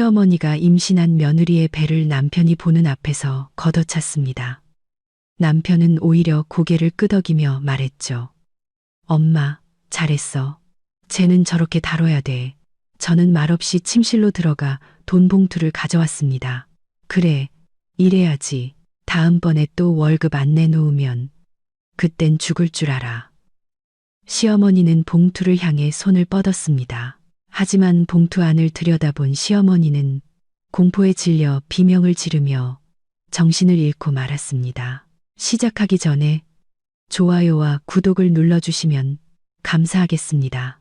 시어머니가 임신한 며느리의 배를 남편이 보는 앞에서 걷어찼습니다. 남편은 오히려 고개를 끄덕이며 말했죠. 엄마, 잘했어. 쟤는 저렇게 다뤄야 돼. 저는 말없이 침실로 들어가 돈 봉투를 가져왔습니다. 그래, 이래야지. 다음번에 또 월급 안 내놓으면 그땐 죽을 줄 알아. 시어머니는 봉투를 향해 손을 뻗었습니다. 하지만 봉투 안을 들여다본 시어머니는 공포에 질려 비명을 지르며 정신을 잃고 말았습니다. 시작하기 전에 좋아요와 구독을 눌러주시면 감사하겠습니다.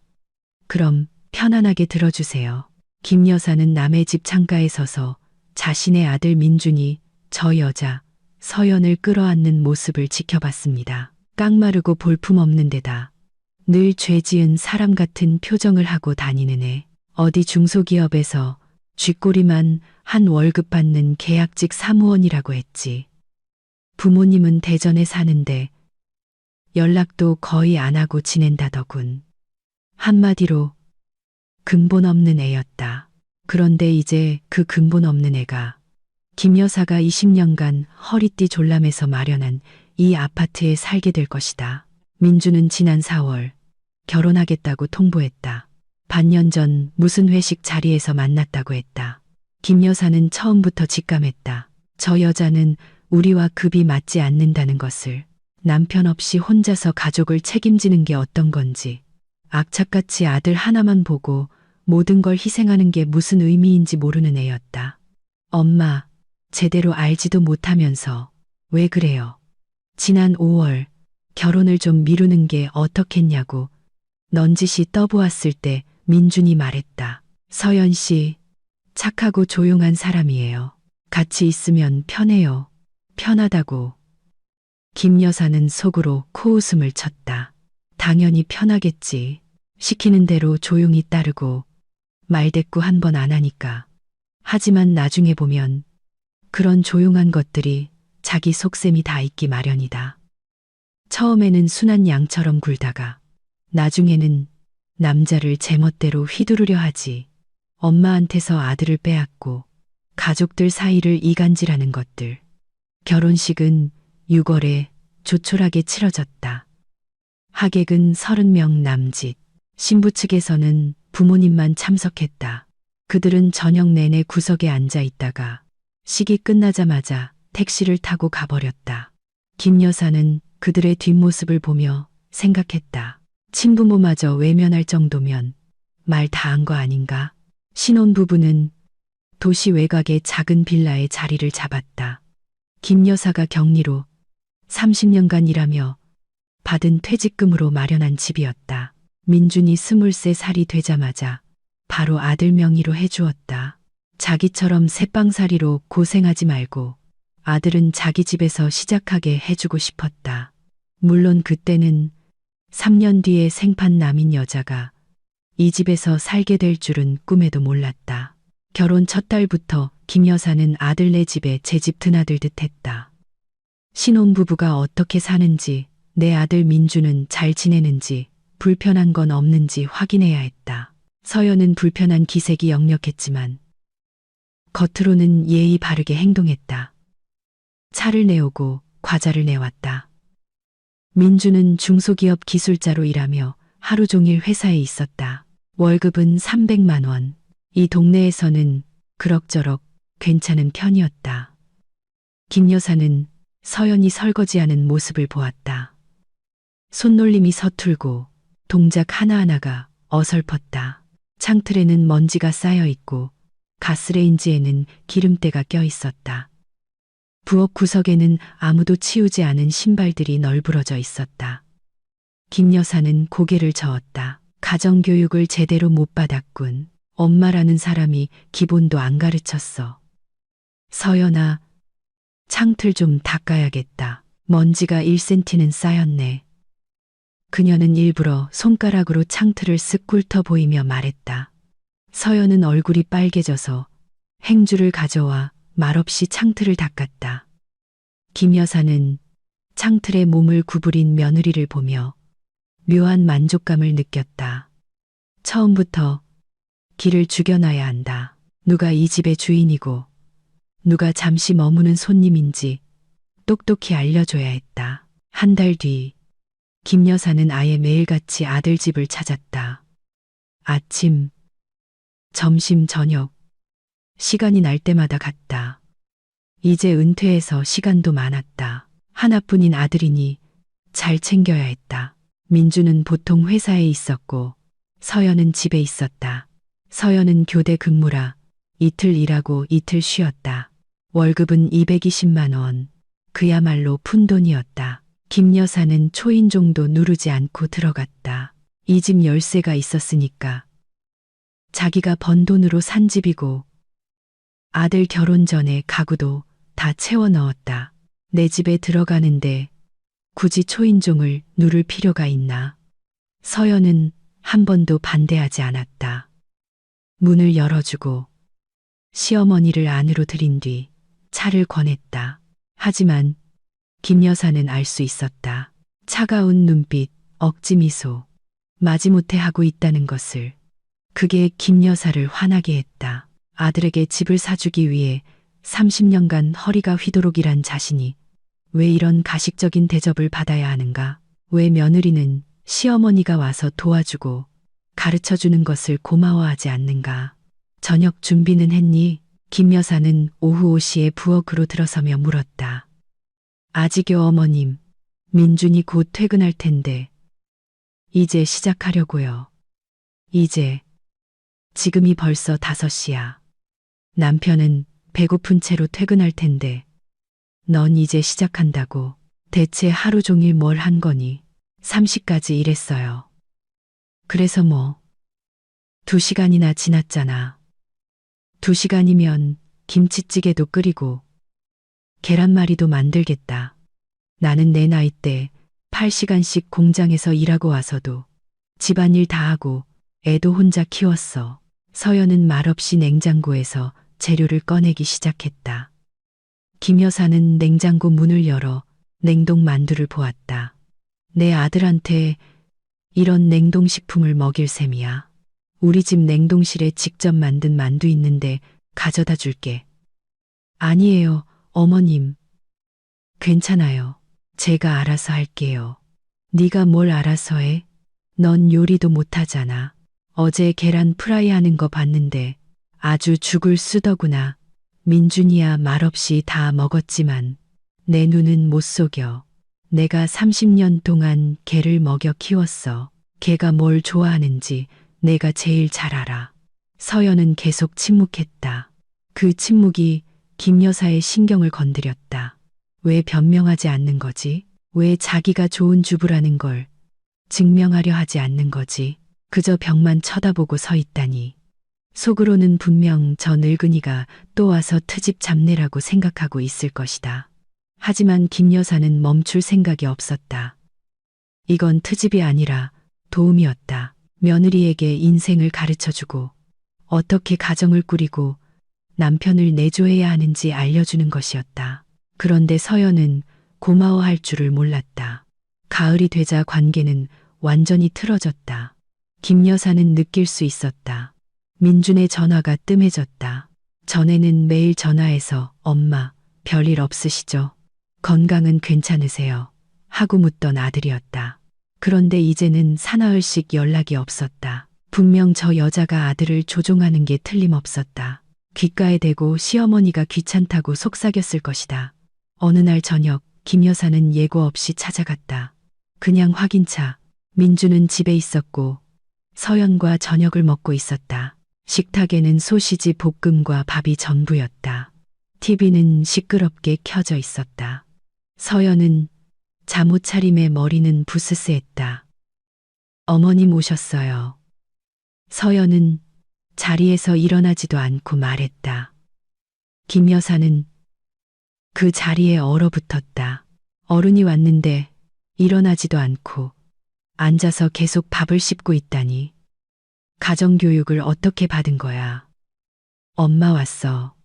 그럼 편안하게 들어주세요. 김 여사는 남의 집 창가에 서서 자신의 아들 민준이 저 여자 서연을 끌어안는 모습을 지켜봤습니다. 깡마르고 볼품없는 데다 늘 죄 지은 사람 같은 표정을 하고 다니는 애. 어디 중소기업에서 쥐꼬리만 한 월급 받는 계약직 사무원이라고 했지. 부모님은 대전에 사는데 연락도 거의 안 하고 지낸다더군. 한마디로 근본 없는 애였다. 그런데 이제 그 근본 없는 애가 김 여사가 20년간 허리띠 졸라매서 마련한 이 아파트에 살게 될 것이다. 민주는 지난 4월 결혼하겠다고 통보했다. 반년 전 무슨 회식 자리에서 만났다고 했다. 김 여사는 처음부터 직감했다. 저 여자는 우리와 급이 맞지 않는다는 것을. 남편 없이 혼자서 가족을 책임지는 게 어떤 건지, 악착같이 아들 하나만 보고 모든 걸 희생하는 게 무슨 의미인지 모르는 애였다. 엄마, 제대로 알지도 못하면서 왜 그래요? 지난 5월 결혼을 좀 미루는 게 어떻겠냐고 넌지시 떠보았을 때 민준이 말했다. 서연 씨, 착하고 조용한 사람이에요. 같이 있으면 편해요. 편하다고. 김 여사는 속으로 코웃음을 쳤다. 당연히 편하겠지. 시키는 대로 조용히 따르고 말대꾸 한 번 안 하니까. 하지만 나중에 보면 그런 조용한 것들이 자기 속셈이 다 있기 마련이다. 처음에는 순한 양처럼 굴다가 나중에는 남자를 제멋대로 휘두르려 하지. 엄마한테서 아들을 빼앗고 가족들 사이를 이간질하는 것들. 결혼식은 6월에 조촐하게 치러졌다. 하객은 30명 남짓. 신부 측에서는 부모님만 참석했다. 그들은 저녁 내내 구석에 앉아 있다가 식이 끝나자마자 택시를 타고 가버렸다. 김 여사는 그들의 뒷모습을 보며 생각했다. 친부모마저 외면할 정도면 말 다 한 거 아닌가? 신혼부부는 도시 외곽의 작은 빌라에 자리를 잡았다. 김 여사가 격리로 30년간 일하며 받은 퇴직금으로 마련한 집이었다. 민준이 23살이 되자마자 바로 아들 명의로 해주었다. 자기처럼 새빵살이로 고생하지 말고 아들은 자기 집에서 시작하게 해주고 싶었다. 물론 그때는 3년 뒤에 생판남인 여자가 이 집에서 살게 될 줄은 꿈에도 몰랐다. 결혼 첫 달부터 김 여사는 아들네 집에 제집 드나들듯 했다. 신혼부부가 어떻게 사는지, 내 아들 민주는 잘 지내는지, 불편한 건 없는지 확인해야 했다. 서연은 불편한 기색이 역력했지만 겉으로는 예의 바르게 행동했다. 차를 내오고 과자를 내왔다. 민주는 중소기업 기술자로 일하며 하루 종일 회사에 있었다. 월급은 300만 원. 이 동네에서는 그럭저럭 괜찮은 편이었다. 김 여사는 서연이 설거지하는 모습을 보았다. 손놀림이 서툴고 동작 하나하나가 어설펐다. 창틀에는 먼지가 쌓여 있고 가스레인지에는 기름때가 껴 있었다. 부엌 구석에는 아무도 치우지 않은 신발들이 널브러져 있었다. 김 여사는 고개를 저었다. 가정교육을 제대로 못 받았군. 엄마라는 사람이 기본도 안 가르쳤어. 서연아, 창틀 좀 닦아야겠다. 먼지가 1cm는 쌓였네. 그녀는 일부러 손가락으로 창틀을 쓱 훑어 보이며 말했다. 서연은 얼굴이 빨개져서 행주를 가져와 말없이 창틀을 닦았다. 김 여사는 창틀에 몸을 구부린 며느리를 보며 묘한 만족감을 느꼈다. 처음부터 길을 죽여놔야 한다. 누가 이 집의 주인이고 누가 잠시 머무는 손님인지 똑똑히 알려줘야 했다. 한 달 뒤, 김 여사는 아예 매일같이 아들 집을 찾았다. 아침, 점심, 저녁, 시간이 날 때마다 갔다. 이제 은퇴해서 시간도 많았다. 하나뿐인 아들이니 잘 챙겨야 했다. 민주는 보통 회사에 있었고 서연은 집에 있었다. 서연은 교대 근무라 이틀 일하고 이틀 쉬었다. 월급은 220만 원. 그야말로 푼돈이었다. 김 여사는 초인종도 누르지 않고 들어갔다. 이 집 열쇠가 있었으니까. 자기가 번 돈으로 산 집이고 아들 결혼 전에 가구도 다 채워 넣었다. 내 집에 들어가는데 굳이 초인종을 누를 필요가 있나? 서연은 한 번도 반대하지 않았다. 문을 열어주고 시어머니를 안으로 들인 뒤 차를 권했다. 하지만 김 여사는 알 수 있었다. 차가운 눈빛, 억지 미소, 마지못해 하고 있다는 것을. 그게 김 여사를 화나게 했다. 아들에게 집을 사주기 위해 30년간 허리가 휘도록 일한 자신이 왜 이런 가식적인 대접을 받아야 하는가? 왜 며느리는 시어머니가 와서 도와주고 가르쳐주는 것을 고마워하지 않는가? 저녁 준비는 했니? 김 여사는 오후 5시에 부엌으로 들어서며 물었다. 아직요, 어머님. 민준이 곧 퇴근할 텐데. 이제 시작하려고요. 이제. 지금이 벌써 5시야. 남편은 배고픈 채로 퇴근할 텐데. 넌 이제 시작한다고. 대체 하루 종일 뭘 한 거니? 3시까지 일했어요. 그래서 뭐. 2시간이나 지났잖아. 2시간이면 김치찌개도 끓이고 계란말이도 만들겠다. 나는 내 나이 때 8시간씩 공장에서 일하고 와서도 집안일 다 하고 애도 혼자 키웠어. 서연은 말없이 냉장고에서 재료를 꺼내기 시작했다. 김 여사는 냉장고 문을 열어 냉동 만두를 보았다. 내 아들한테 이런 냉동식품을 먹일 셈이야. 우리 집 냉동실에 직접 만든 만두 있는데 가져다 줄게. 아니에요, 어머님. 괜찮아요. 제가 알아서 할게요. 네가 뭘 알아서 해? 넌 요리도 못하잖아. 어제 계란 프라이 하는 거 봤는데 아주 죽을 쓰더구나. 민준이야 말없이 다 먹었지만 내 눈은 못 속여. 내가 30년 동안 걔를 먹여 키웠어. 걔가 뭘 좋아하는지 내가 제일 잘 알아. 서연은 계속 침묵했다. 그 침묵이 김 여사의 신경을 건드렸다. 왜 변명하지 않는 거지? 왜 자기가 좋은 주부라는 걸 증명하려 하지 않는 거지? 그저 벽만 쳐다보고 서 있다니. 속으로는 분명 저 늙은이가 또 와서 트집 잡내라고 생각하고 있을 것이다. 하지만 김 여사는 멈출 생각이 없었다. 이건 트집이 아니라 도움이었다. 며느리에게 인생을 가르쳐주고 어떻게 가정을 꾸리고 남편을 내조해야 하는지 알려주는 것이었다. 그런데 서연은 고마워할 줄을 몰랐다. 가을이 되자 관계는 완전히 틀어졌다. 김 여사는 느낄 수 있었다. 민준의 전화가 뜸해졌다. 전에는 매일 전화해서 엄마, 별일 없으시죠? 건강은 괜찮으세요? 하고 묻던 아들이었다. 그런데 이제는 사나흘씩 연락이 없었다. 분명 저 여자가 아들을 조종하는 게 틀림없었다. 귓가에 대고 시어머니가 귀찮다고 속삭였을 것이다. 어느 날 저녁 김 여사는 예고 없이 찾아갔다. 그냥 확인차. 민주는 집에 있었고 서연과 저녁을 먹고 있었다. 식탁에는 소시지 볶음과 밥이 전부였다. TV는 시끄럽게 켜져 있었다. 서연은 잠옷 차림에 머리는 부스스했다. 어머님 오셨어요. 서연은 자리에서 일어나지도 않고 말했다. 김 여사는 그 자리에 얼어붙었다. 어른이 왔는데 일어나지도 않고 앉아서 계속 밥을 씹고 있다니. 가정교육을 어떻게 받은 거야? 엄마 왔어.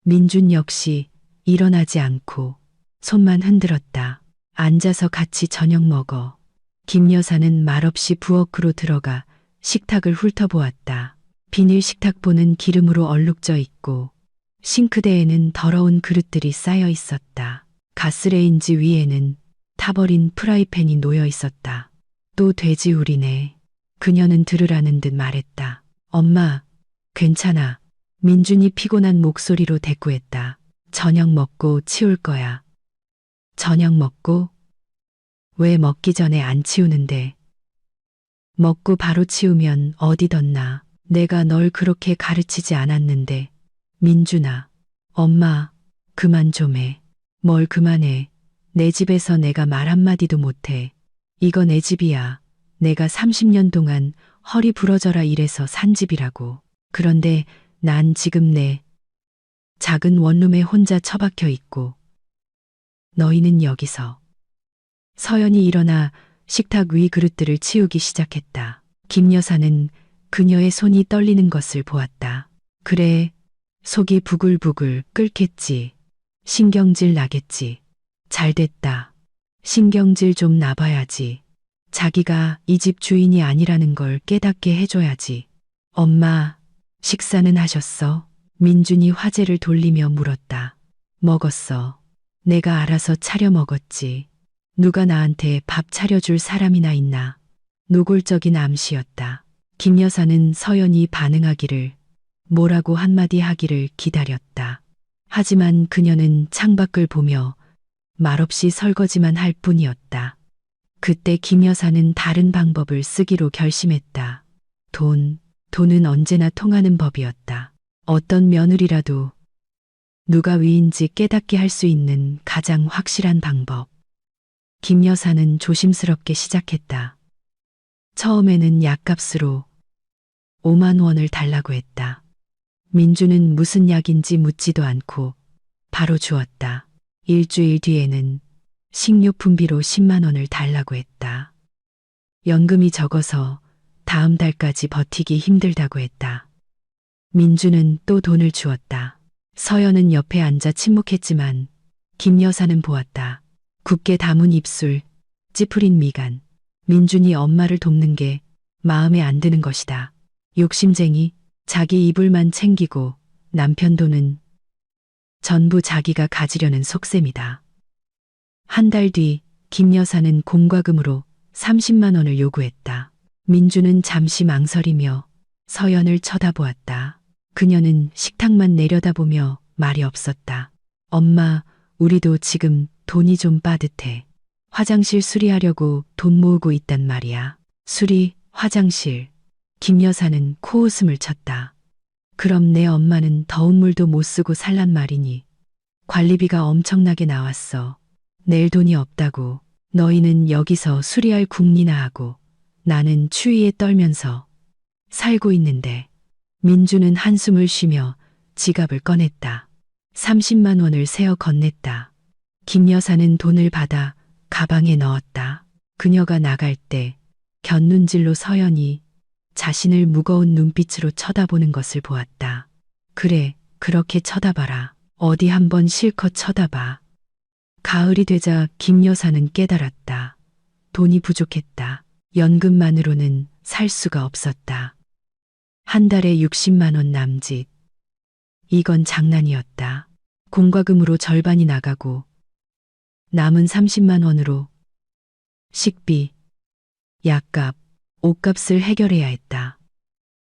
민준 역시 일어나지 않고 손만 흔들었다. 앉아서 같이 저녁 먹어. 김 여사는 말없이 부엌으로 들어가 식탁을 훑어보았다. 비닐 식탁보는 기름으로 얼룩져 있고 싱크대에는 더러운 그릇들이 쌓여 있었다. 가스레인지 위에는 타버린 프라이팬이 놓여 있었다. 또 돼지우리네. 그녀는 들으라는 듯 말했다. 엄마, 괜찮아. 민준이 피곤한 목소리로 대꾸했다. 저녁 먹고 치울 거야. 저녁 먹고? 왜 먹기 전에 안 치우는데? 먹고 바로 치우면 어디 덧나. 내가 널 그렇게 가르치지 않았는데. 민준아, 엄마, 그만 좀 해. 뭘 그만해. 내 집에서 내가 말 한마디도 못해. 이거 내 집이야. 내가 30년 동안 허리 부러져라 일해서 산 집이라고. 그런데 난 지금 내 작은 원룸에 혼자 처박혀 있고 너희는 여기서. 서연이 일어나 식탁 위 그릇들을 치우기 시작했다. 김 여사는 그녀의 손이 떨리는 것을 보았다. 그래, 속이 부글부글 끓겠지. 신경질 나겠지. 잘됐다. 신경질 좀 나봐야지. 자기가 이 집 주인이 아니라는 걸 깨닫게 해줘야지. 엄마, 식사는 하셨어? 민준이 화제를 돌리며 물었다. 먹었어. 내가 알아서 차려 먹었지. 누가 나한테 밥 차려줄 사람이나 있나. 노골적인 암시였다. 김 여사는 서연이 반응하기를, 뭐라고 한마디 하기를 기다렸다. 하지만 그녀는 창밖을 보며 말없이 설거지만 할 뿐이었다. 그때 김 여사는 다른 방법을 쓰기로 결심했다. 돈은 언제나 통하는 법이었다. 어떤 며느리라도 누가 위인지 깨닫게 할 수 있는 가장 확실한 방법. 김 여사는 조심스럽게 시작했다. 처음에는 약값으로 5만 원을 달라고 했다. 민주는 무슨 약인지 묻지도 않고 바로 주었다. 일주일 뒤에는 식료품비로 10만 원을 달라고 했다. 연금이 적어서 다음 달까지 버티기 힘들다고 했다. 민주는 또 돈을 주었다. 서연은 옆에 앉아 침묵했지만 김 여사는 보았다. 굳게 담은 입술, 찌푸린 미간. 민준이 엄마를 돕는 게 마음에 안 드는 것이다. 욕심쟁이, 자기 이불만 챙기고 남편 돈은 전부 자기가 가지려는 속셈이다. 한 달 뒤 김 여사는 공과금으로 30만 원을 요구했다. 민주는 잠시 망설이며 서연을 쳐다보았다. 그녀는 식탁만 내려다보며 말이 없었다. 엄마, 우리도 지금 돈이 좀 빠듯해. 화장실 수리하려고 돈 모으고 있단 말이야. 수리, 화장실. 김 여사는 코웃음을 쳤다. 그럼 내 엄마는 더운 물도 못 쓰고 살란 말이니. 관리비가 엄청나게 나왔어. 낼 돈이 없다고. 너희는 여기서 수리할 궁리나 하고 나는 추위에 떨면서 살고 있는데. 민주는 한숨을 쉬며 지갑을 꺼냈다. 30만 원을 세어 건넸다. 김 여사는 돈을 받아 가방에 넣었다. 그녀가 나갈 때 곁눈질로 서연이 자신을 무거운 눈빛으로 쳐다보는 것을 보았다. 그래, 그렇게 쳐다봐라. 어디 한번 실컷 쳐다봐. 가을이 되자 김 여사는 깨달았다. 돈이 부족했다. 연금만으로는 살 수가 없었다. 한 달에 60만 원 남짓. 이건 장난이었다. 공과금으로 절반이 나가고 남은 30만 원으로 식비, 약값, 옷값을 해결해야 했다.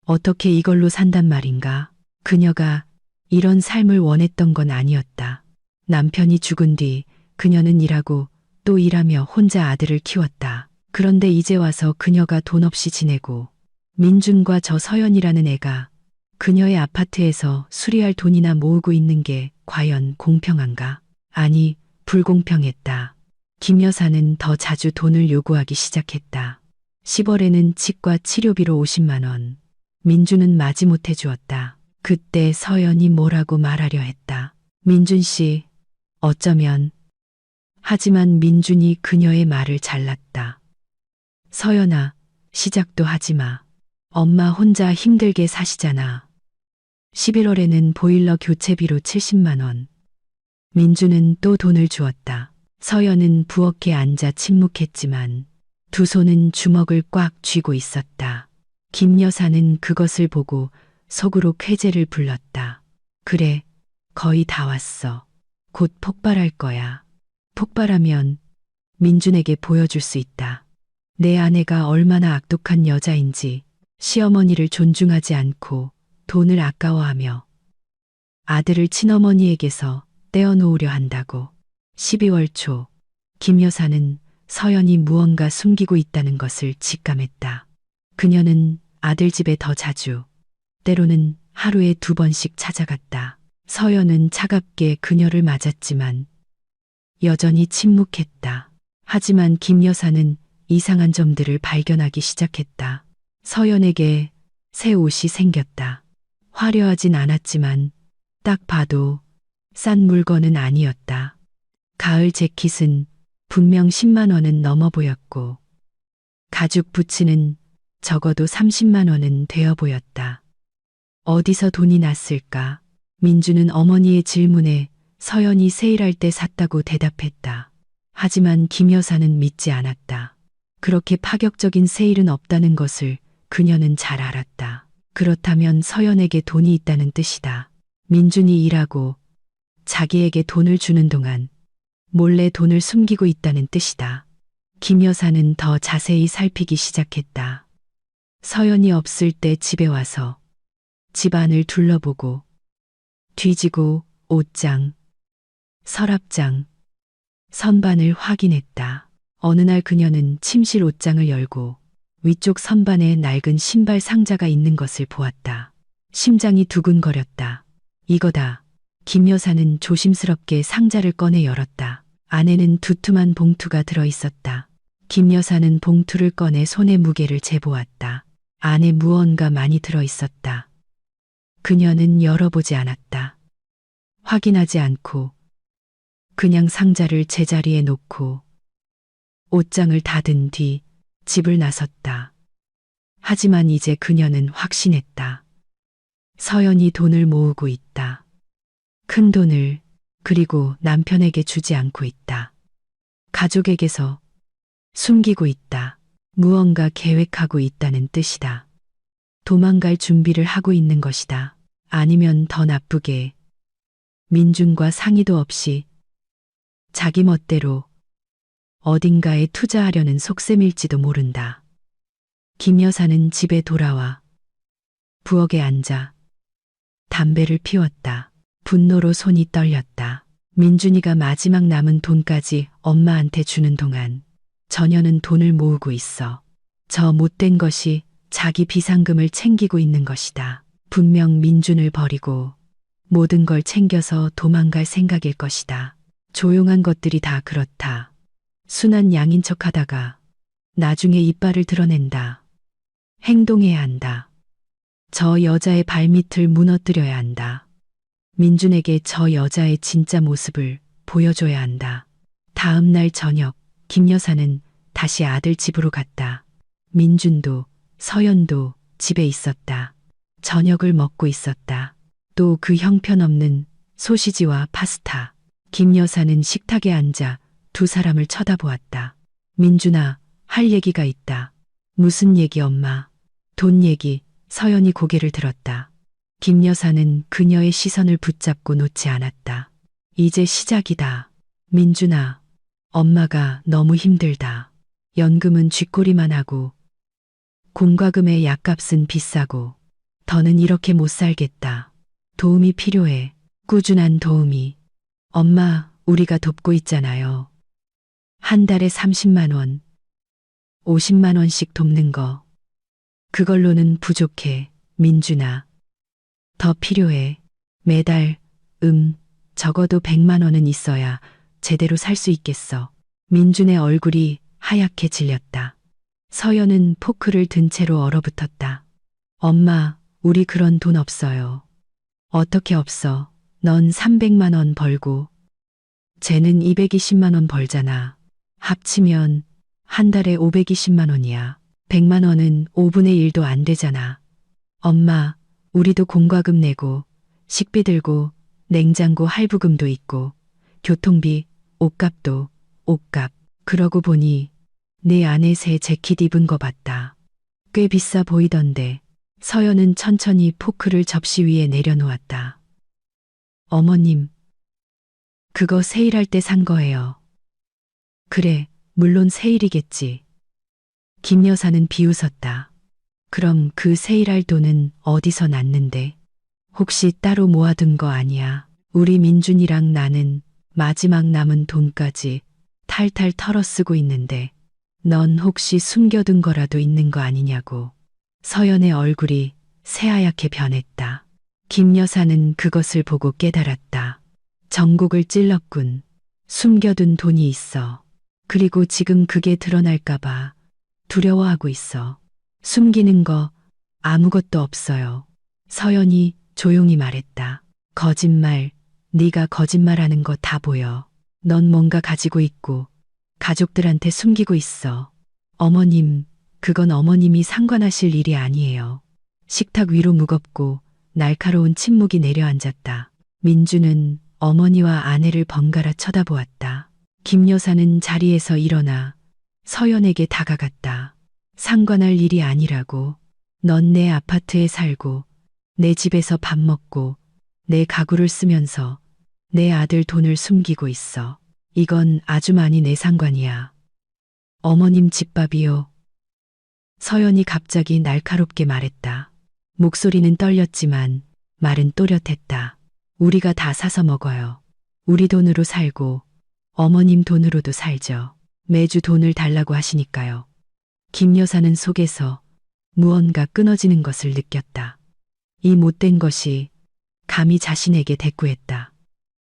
어떻게 이걸로 산단 말인가? 그녀가 이런 삶을 원했던 건 아니었다. 남편이 죽은 뒤 그녀는 일하고 또 일하며 혼자 아들을 키웠다. 그런데 이제 와서 그녀가 돈 없이 지내고 민준과 저 서연이라는 애가 그녀의 아파트에서 수리할 돈이나 모으고 있는 게 과연 공평한가? 아니, 불공평했다. 김 여사는 더 자주 돈을 요구하기 시작했다. 10월에는 치과 치료비로 50만 원. 민준은 마지못해 주었다. 그때 서연이 뭐라고 말하려 했다. 민준 씨, 어쩌면. 하지만 민준이 그녀의 말을 잘랐다. 서연아, 시작도 하지 마. 엄마 혼자 힘들게 사시잖아. 11월에는 보일러 교체비로 70만 원. 민주는 또 돈을 주었다. 서연은 부엌에 앉아 침묵했지만 두 손은 주먹을 꽉 쥐고 있었다. 김 여사는 그것을 보고 속으로 쾌재를 불렀다. 그래, 거의 다 왔어. 곧 폭발할 거야. 폭발하면 민준에게 보여줄 수 있다. 내 아내가 얼마나 악독한 여자인지, 시어머니를 존중하지 않고 돈을 아까워하며 아들을 친어머니에게서 떼어놓으려 한다고. 12월 초, 김 여사는 서연이 무언가 숨기고 있다는 것을 직감했다. 그녀는 아들 집에 더 자주, 때로는 하루에 2번씩 찾아갔다. 서연은 차갑게 그녀를 맞았지만 여전히 침묵했다. 하지만 김 여사는 이상한 점들을 발견하기 시작했다. 서연에게 새 옷이 생겼다. 화려하진 않았지만 딱 봐도 싼 물건은 아니었다. 가을 재킷은 분명 10만 원은 넘어 보였고 가죽 부츠는 적어도 30만 원은 되어 보였다. 어디서 돈이 났을까? 민주는 어머니의 질문에 서연이 세일할 때 샀다고 대답했다. 하지만 김 여사는 믿지 않았다. 그렇게 파격적인 세일은 없다는 것을 그녀는 잘 알았다. 그렇다면 서연에게 돈이 있다는 뜻이다. 민준이 일하고 자기에게 돈을 주는 동안 몰래 돈을 숨기고 있다는 뜻이다. 김 여사는 더 자세히 살피기 시작했다. 서연이 없을 때 집에 와서 집안을 둘러보고 뒤지고 옷장, 서랍장, 선반을 확인했다. 어느 날 그녀는 침실 옷장을 열고 위쪽 선반에 낡은 신발 상자가 있는 것을 보았다. 심장이 두근거렸다. 이거다. 김 여사는 조심스럽게 상자를 꺼내 열었다. 안에는 두툼한 봉투가 들어 있었다. 김 여사는 봉투를 꺼내 손의 무게를 재보았다. 안에 무언가 많이 들어 있었다. 그녀는 열어보지 않았다. 확인하지 않고 그냥 상자를 제자리에 놓고 옷장을 닫은 뒤 집을 나섰다. 하지만 이제 그녀는 확신했다. 서연이 돈을 모으고 있다. 큰 돈을, 그리고 남편에게 주지 않고 있다. 가족에게서 숨기고 있다. 무언가 계획하고 있다는 뜻이다. 도망갈 준비를 하고 있는 것이다. 아니면 더 나쁘게 민준과 상의도 없이 자기 멋대로 어딘가에 투자하려는 속셈일지도 모른다. 김 여사는 집에 돌아와 부엌에 앉아 담배를 피웠다. 분노로 손이 떨렸다. 민준이가 마지막 남은 돈까지 엄마한테 주는 동안 저녀는 돈을 모으고 있어. 저 못된 것이 자기 비상금을 챙기고 있는 것이다. 분명 민준을 버리고 모든 걸 챙겨서 도망갈 생각일 것이다. 조용한 것들이 다 그렇다. 순한 양인 척 하다가 나중에 이빨을 드러낸다. 행동해야 한다. 저 여자의 발밑을 무너뜨려야 한다. 민준에게 저 여자의 진짜 모습을 보여줘야 한다. 다음 날 저녁, 김 여사는 다시 아들 집으로 갔다. 민준도 서연도 집에 있었다. 저녁을 먹고 있었다. 또 그 형편없는 소시지와 파스타. 김 여사는 식탁에 앉아 두 사람을 쳐다보았다. 민준아, 할 얘기가 있다. 무슨 얘기 엄마? 돈 얘기. 서연이 고개를 들었다. 김 여사는 그녀의 시선을 붙잡고 놓지 않았다. 이제 시작이다. 민준아, 엄마가 너무 힘들다. 연금은 쥐꼬리만 하고 공과금의 약값은 비싸고 더는 이렇게 못 살겠다. 도움이 필요해. 꾸준한 도움이. 엄마, 우리가 돕고 있잖아요. 한 달에 30만 원, 50만 원씩 돕는 거. 그걸로는 부족해, 민준아. 더 필요해. 매달, 적어도 100만 원은 있어야 제대로 살 수 있겠어. 민준의 얼굴이 하얗게 질렸다. 서연은 포크를 든 채로 얼어붙었다. 엄마, 우리 그런 돈 없어요. 어떻게 없어? 넌 300만 원 벌고 쟤는 220만 원 벌잖아. 합치면 한 달에 520만 원이야. 100만 원은 5분의 1도 안 되잖아. 엄마, 우리도 공과금 내고 식비 들고 냉장고 할부금도 있고 교통비, 옷값도 옷값. 그러고 보니 내 아내 새 재킷 입은 거 봤다. 꽤 비싸 보이던데. 서연은 천천히 포크를 접시 위에 내려놓았다. 어머님, 그거 세일할 때 산 거예요. 그래, 물론 세일이겠지. 김 여사는 비웃었다. 그럼 그 세일할 돈은 어디서 났는데? 혹시 따로 모아둔 거 아니야? 우리 민준이랑 나는 마지막 남은 돈까지 탈탈 털어 쓰고 있는데 넌 혹시 숨겨둔 거라도 있는 거 아니냐고. 서연의 얼굴이 새하얗게 변했다. 김 여사는 그것을 보고 깨달았다. 전곡을 찔렀군. 숨겨둔 돈이 있어. 그리고 지금 그게 드러날까봐 두려워하고 있어. 숨기는 거 아무것도 없어요. 서연이 조용히 말했다. 거짓말, 네가 거짓말하는 거 다 보여. 넌 뭔가 가지고 있고 가족들한테 숨기고 있어. 어머님, 그건 어머님이 상관하실 일이 아니에요. 식탁 위로 무겁고 날카로운 침묵이 내려앉았다. 민주는 어머니와 아내를 번갈아 쳐다보았다. 김 여사는 자리에서 일어나 서연에게 다가갔다. 상관할 일이 아니라고. 넌 내 아파트에 살고 내 집에서 밥 먹고 내 가구를 쓰면서 내 아들 돈을 숨기고 있어. 이건 아주 많이 내 상관이야. 어머님 집밥이요. 서연이 갑자기 날카롭게 말했다. 목소리는 떨렸지만 말은 또렷했다. 우리가 다 사서 먹어요. 우리 돈으로 살고 어머님 돈으로도 살죠. 매주 돈을 달라고 하시니까요. 김 여사는 속에서 무언가 끊어지는 것을 느꼈다. 이 못된 것이 감히 자신에게 대꾸했다.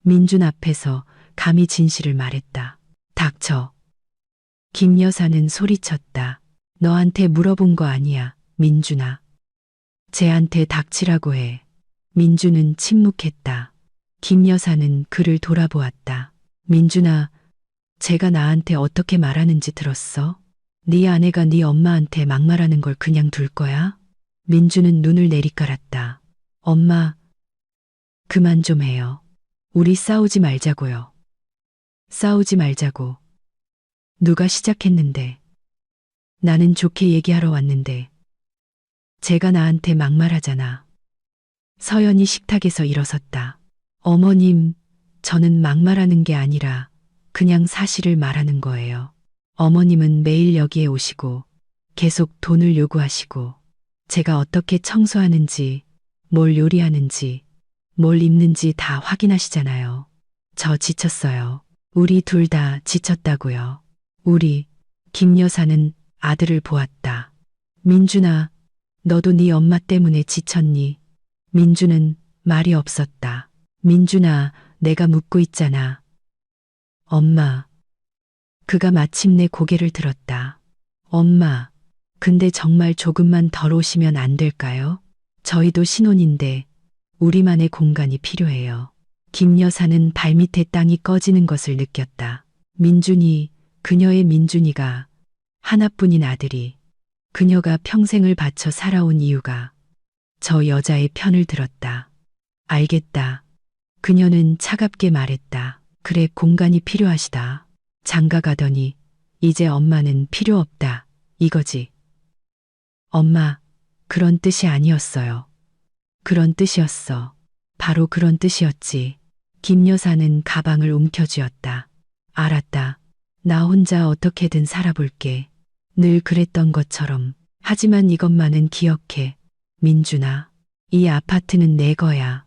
민준 앞에서 감히 진실을 말했다. 닥쳐. 김 여사는 소리쳤다. 너한테 물어본 거 아니야, 민준아. 쟤한테 닥치라고 해. 민준은 침묵했다. 김 여사는 그를 돌아보았다. 민준아, 쟤가 나한테 어떻게 말하는지 들었어? 네 아내가 네 엄마한테 막말하는 걸 그냥 둘 거야? 민준은 눈을 내리깔았다. 엄마, 그만 좀 해요. 우리 싸우지 말자고요. 싸우지 말자고. 누가 시작했는데. 나는 좋게 얘기하러 왔는데. 쟤가 나한테 막말하잖아. 서연이 식탁에서 일어섰다. 어머님, 저는 막말하는 게 아니라 그냥 사실을 말하는 거예요. 어머님은 매일 여기에 오시고 계속 돈을 요구하시고 제가 어떻게 청소하는지, 뭘 요리하는지, 뭘 입는지 다 확인하시잖아요. 저 지쳤어요. 우리 둘 다 지쳤다고요. 김 여사는 아들을 보았다. 민준아, 너도 네 엄마 때문에 지쳤니? 민준은 말이 없었다. 민준아, 내가 묻고 있잖아. 엄마. 그가 마침내 고개를 들었다. 엄마, 근데 정말 조금만 덜 오시면 안 될까요? 저희도 신혼인데 우리만의 공간이 필요해요. 김 여사는 발밑에 땅이 꺼지는 것을 느꼈다. 민준이, 그녀의 민준이가 하나뿐인 아들이, 그녀가 평생을 바쳐 살아온 이유가 저 여자의 편을 들었다. 알겠다. 그녀는 차갑게 말했다. 그래, 공간이 필요하시다. 장가 가더니 이제 엄마는 필요 없다. 이거지. 엄마, 그런 뜻이 아니었어요. 그런 뜻이었어. 바로 그런 뜻이었지. 김 여사는 가방을 움켜쥐었다. 알았다. 나 혼자 어떻게든 살아볼게. 늘 그랬던 것처럼. 하지만 이것만은 기억해. 민준아, 이 아파트는 내 거야.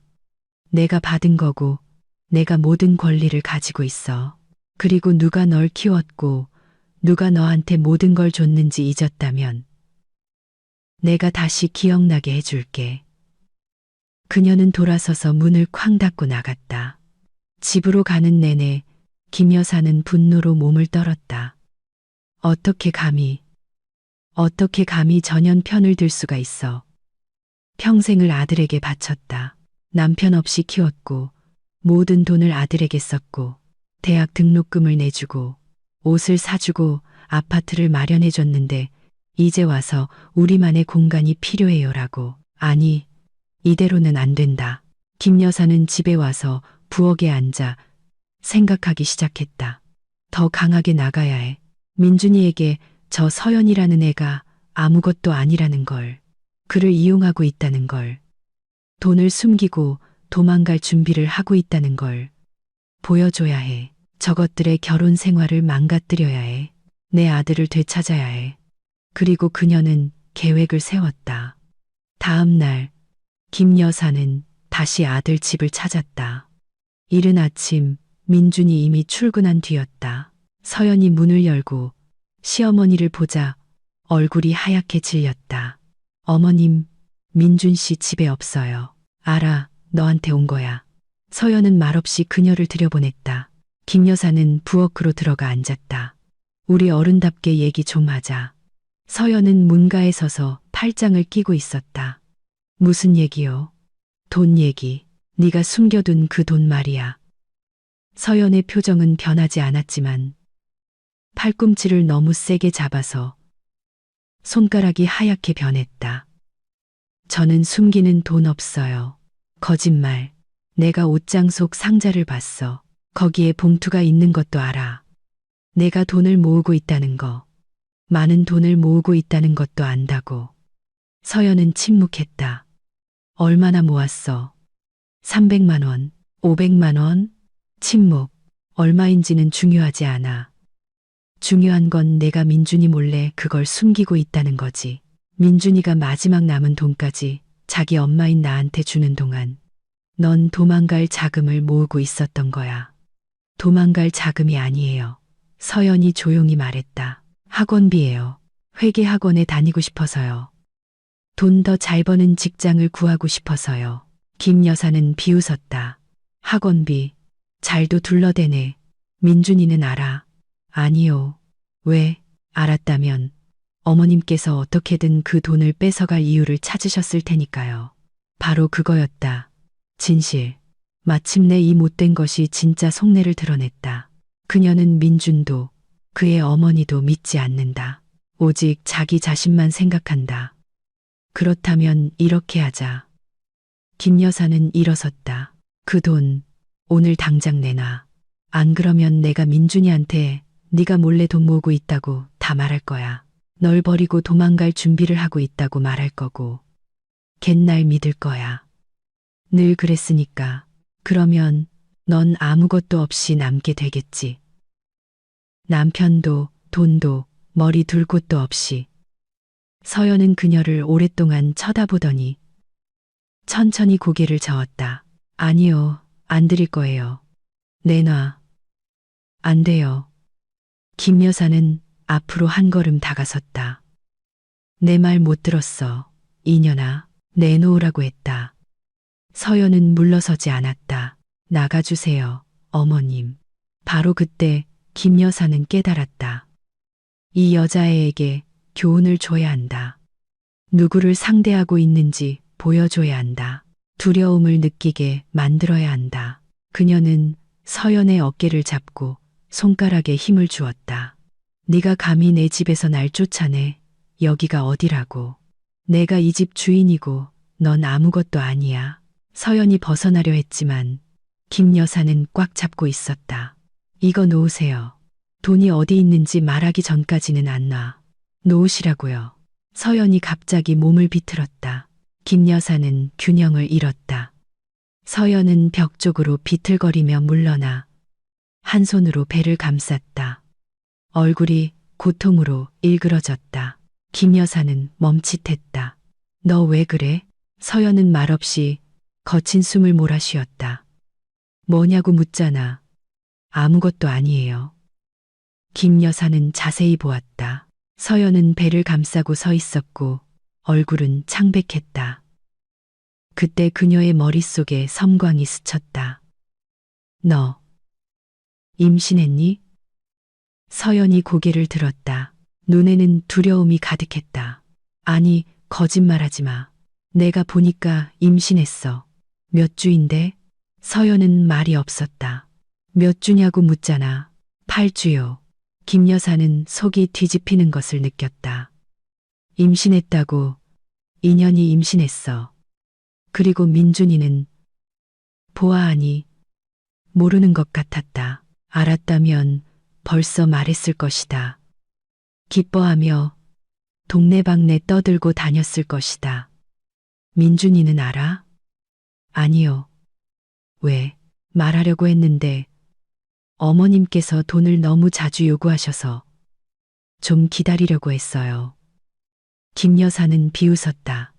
내가 받은 거고 내가 모든 권리를 가지고 있어. 그리고 누가 널 키웠고 누가 너한테 모든 걸 줬는지 잊었다면 내가 다시 기억나게 해줄게. 그녀는 돌아서서 문을 쾅 닫고 나갔다. 집으로 가는 내내 김 여사는 분노로 몸을 떨었다. 어떻게 감히 전현 편을 들 수가 있어. 평생을 아들에게 바쳤다. 남편 없이 키웠고 모든 돈을 아들에게 썼고 대학 등록금을 내주고 옷을 사주고 아파트를 마련해줬는데 이제 와서 우리만의 공간이 필요해요라고. 아니, 이대로는 안 된다. 김 여사는 집에 와서 부엌에 앉아 생각하기 시작했다. 더 강하게 나가야 해. 민준이에게 저 서연이라는 애가 아무것도 아니라는 걸. 그를 이용하고 있다는 걸, 돈을 숨기고 도망갈 준비를 하고 있다는 걸 보여줘야 해. 저것들의 결혼 생활을 망가뜨려야 해. 내 아들을 되찾아야 해. 그리고 그녀는 계획을 세웠다. 다음 날, 김 여사는 다시 아들 집을 찾았다. 이른 아침, 민준이 이미 출근한 뒤였다. 서연이 문을 열고 시어머니를 보자 얼굴이 하얗게 질렸다. 어머님, 민준 씨 집에 없어요. 알아, 너한테 온 거야. 서연은 말없이 그녀를 들여보냈다. 김 여사는 부엌으로 들어가 앉았다. 우리 어른답게 얘기 좀 하자. 서연은 문가에 서서 팔짱을 끼고 있었다. 무슨 얘기요? 돈 얘기. 네가 숨겨둔 그 돈 말이야. 서연의 표정은 변하지 않았지만 팔꿈치를 너무 세게 잡아서 손가락이 하얗게 변했다. 저는 숨기는 돈 없어요. 거짓말. 내가 옷장 속 상자를 봤어. 거기에 봉투가 있는 것도 알아. 내가 돈을 모으고 있다는 거. 많은 돈을 모으고 있다는 것도 안다고. 서연은 침묵했다. 얼마나 모았어? 300만 원, 500만 원? 침묵. 얼마인지는 중요하지 않아. 중요한 건 내가 민준이 몰래 그걸 숨기고 있다는 거지. 민준이가 마지막 남은 돈까지 자기 엄마인 나한테 주는 동안 넌 도망갈 자금을 모으고 있었던 거야. 도망갈 자금이 아니에요. 서연이 조용히 말했다. 학원비예요. 회계학원에 다니고 싶어서요. 돈 더 잘 버는 직장을 구하고 싶어서요. 김 여사는 비웃었다. 학원비. 잘도 둘러대네. 민준이는 알아. 아니요. 왜? 알았다면 어머님께서 어떻게든 그 돈을 뺏어갈 이유를 찾으셨을 테니까요. 바로 그거였다. 진실. 마침내 이 못된 것이 진짜 속내를 드러냈다. 그녀는 민준도 그의 어머니도 믿지 않는다. 오직 자기 자신만 생각한다. 그렇다면 이렇게 하자. 김 여사는 일어섰다. 그 돈 오늘 당장 내놔. 안 그러면 내가 민준이한테 네가 몰래 돈 모으고 있다고 다 말할 거야. 널 버리고 도망갈 준비를 하고 있다고 말할 거고. 걘 날 믿을 거야. 늘 그랬으니까. 그러면 넌 아무것도 없이 남게 되겠지. 남편도 돈도 머리 둘 곳도 없이. 서연은 그녀를 오랫동안 쳐다보더니 천천히 고개를 저었다. 아니요, 안 드릴 거예요. 내놔. 안 돼요. 김 여사는 앞으로 한 걸음 다가섰다. 내 말 못 들었어. 이년아, 내놓으라고 했다. 서연은 물러서지 않았다. 나가주세요, 어머님. 바로 그때 김 여사는 깨달았다. 이 여자애에게 교훈을 줘야 한다. 누구를 상대하고 있는지 보여줘야 한다. 두려움을 느끼게 만들어야 한다. 그녀는 서연의 어깨를 잡고 손가락에 힘을 주었다. 네가 감히 내 집에서 날 쫓아내. 여기가 어디라고. 내가 이 집 주인이고 넌 아무것도 아니야. 서연이 벗어나려 했지만 김 여사는 꽉 잡고 있었다. 이거 놓으세요. 돈이 어디 있는지 말하기 전까지는 안 놔. 놓으시라고요. 서연이 갑자기 몸을 비틀었다. 김 여사는 균형을 잃었다. 서연은 벽 쪽으로 비틀거리며 물러나 한 손으로 배를 감쌌다. 얼굴이 고통으로 일그러졌다. 김 여사는 멈칫했다. 너 왜 그래? 서연은 말없이 거친 숨을 몰아쉬었다. 뭐냐고 묻잖아. 아무것도 아니에요. 김 여사는 자세히 보았다. 서연은 배를 감싸고 서 있었고 얼굴은 창백했다. 그때 그녀의 머릿속에 섬광이 스쳤다. 너 임신했니? 서연이 고개를 들었다. 눈에는 두려움이 가득했다. 아니, 거짓말하지 마. 내가 보니까 임신했어. 몇 주인데? 서연은 말이 없었다. 몇 주냐고 묻잖아. 8주요. 김 여사는 속이 뒤집히는 것을 느꼈다. 임신했다고. 인연이 임신했어. 그리고 민준이는 보아하니 모르는 것 같았다. 알았다면 벌써 말했을 것이다. 기뻐하며 동네방네 떠들고 다녔을 것이다. 민준이는 알아? 아니요. 왜? 말하려고 했는데 어머님께서 돈을 너무 자주 요구하셔서 좀 기다리려고 했어요. 김 여사는 비웃었다.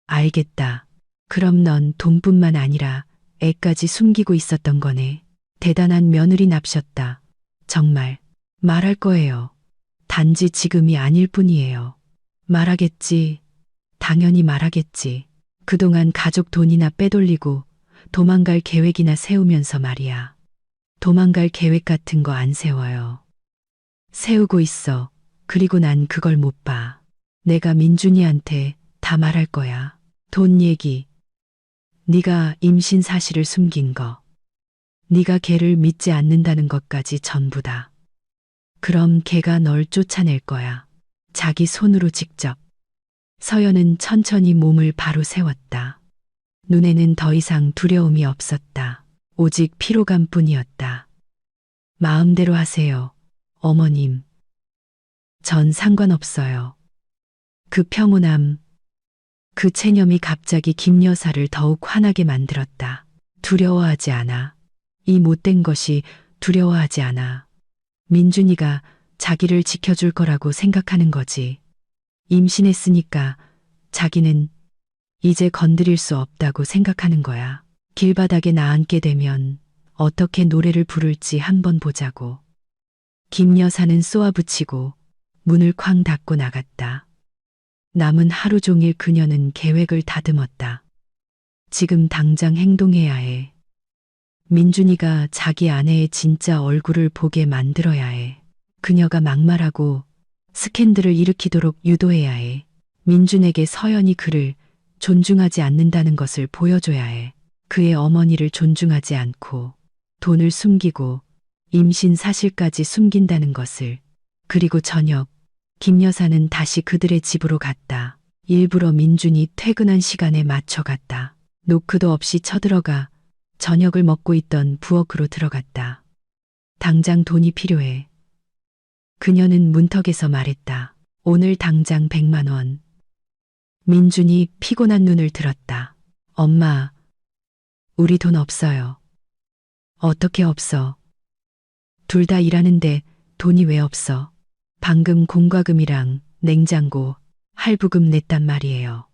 알겠다. 그럼 넌 돈뿐만 아니라 애까지 숨기고 있었던 거네. 대단한 며느리 납셨다. 정말 말할 거예요. 단지 지금이 아닐 뿐이에요. 말하겠지. 당연히 말하겠지. 그동안 가족 돈이나 빼돌리고 도망갈 계획이나 세우면서 말이야. 도망갈 계획 같은 거 안 세워요. 세우고 있어. 그리고 난 그걸 못 봐. 내가 민준이한테 다 말할 거야. 돈 얘기. 네가 임신 사실을 숨긴 거. 네가 걔를 믿지 않는다는 것까지 전부 다. 그럼 걔가 널 쫓아낼 거야. 자기 손으로 직접. 서연은 천천히 몸을 바로 세웠다. 눈에는 더 이상 두려움이 없었다. 오직 피로감뿐이었다. 마음대로 하세요. 어머님. 전 상관없어요. 그 평온함, 그 체념이 갑자기 김 여사를 더욱 화나게 만들었다. 두려워하지 않아. 이 못된 것이 두려워하지 않아. 민준이가 자기를 지켜줄 거라고 생각하는 거지. 임신했으니까 자기는 이제 건드릴 수 없다고 생각하는 거야. 길바닥에 나앉게 되면 어떻게 노래를 부를지 한번 보자고. 김 여사는 쏘아붙이고 문을 쾅 닫고 나갔다. 남은 하루 종일 그녀는 계획을 다듬었다. 지금 당장 행동해야 해. 민준이가 자기 아내의 진짜 얼굴을 보게 만들어야 해. 그녀가 막말하고 스캔들을 일으키도록 유도해야 해. 민준에게 서연이 그를 존중하지 않는다는 것을 보여줘야 해. 그의 어머니를 존중하지 않고 돈을 숨기고 임신 사실까지 숨긴다는 것을. 그리고 저녁 김 여사는 다시 그들의 집으로 갔다. 일부러 민준이 퇴근한 시간에 맞춰 갔다. 노크도 없이 쳐들어가 저녁을 먹고 있던 부엌으로 들어갔다. 당장 돈이 필요해. 그녀는 문턱에서 말했다. 오늘 당장 100만 원. 민준이 피곤한 눈을 들었다. 엄마, 우리 돈 없어요. 어떻게 없어? 둘 다 일하는데 돈이 왜 없어? 방금 공과금이랑 냉장고, 할부금 냈단 말이에요.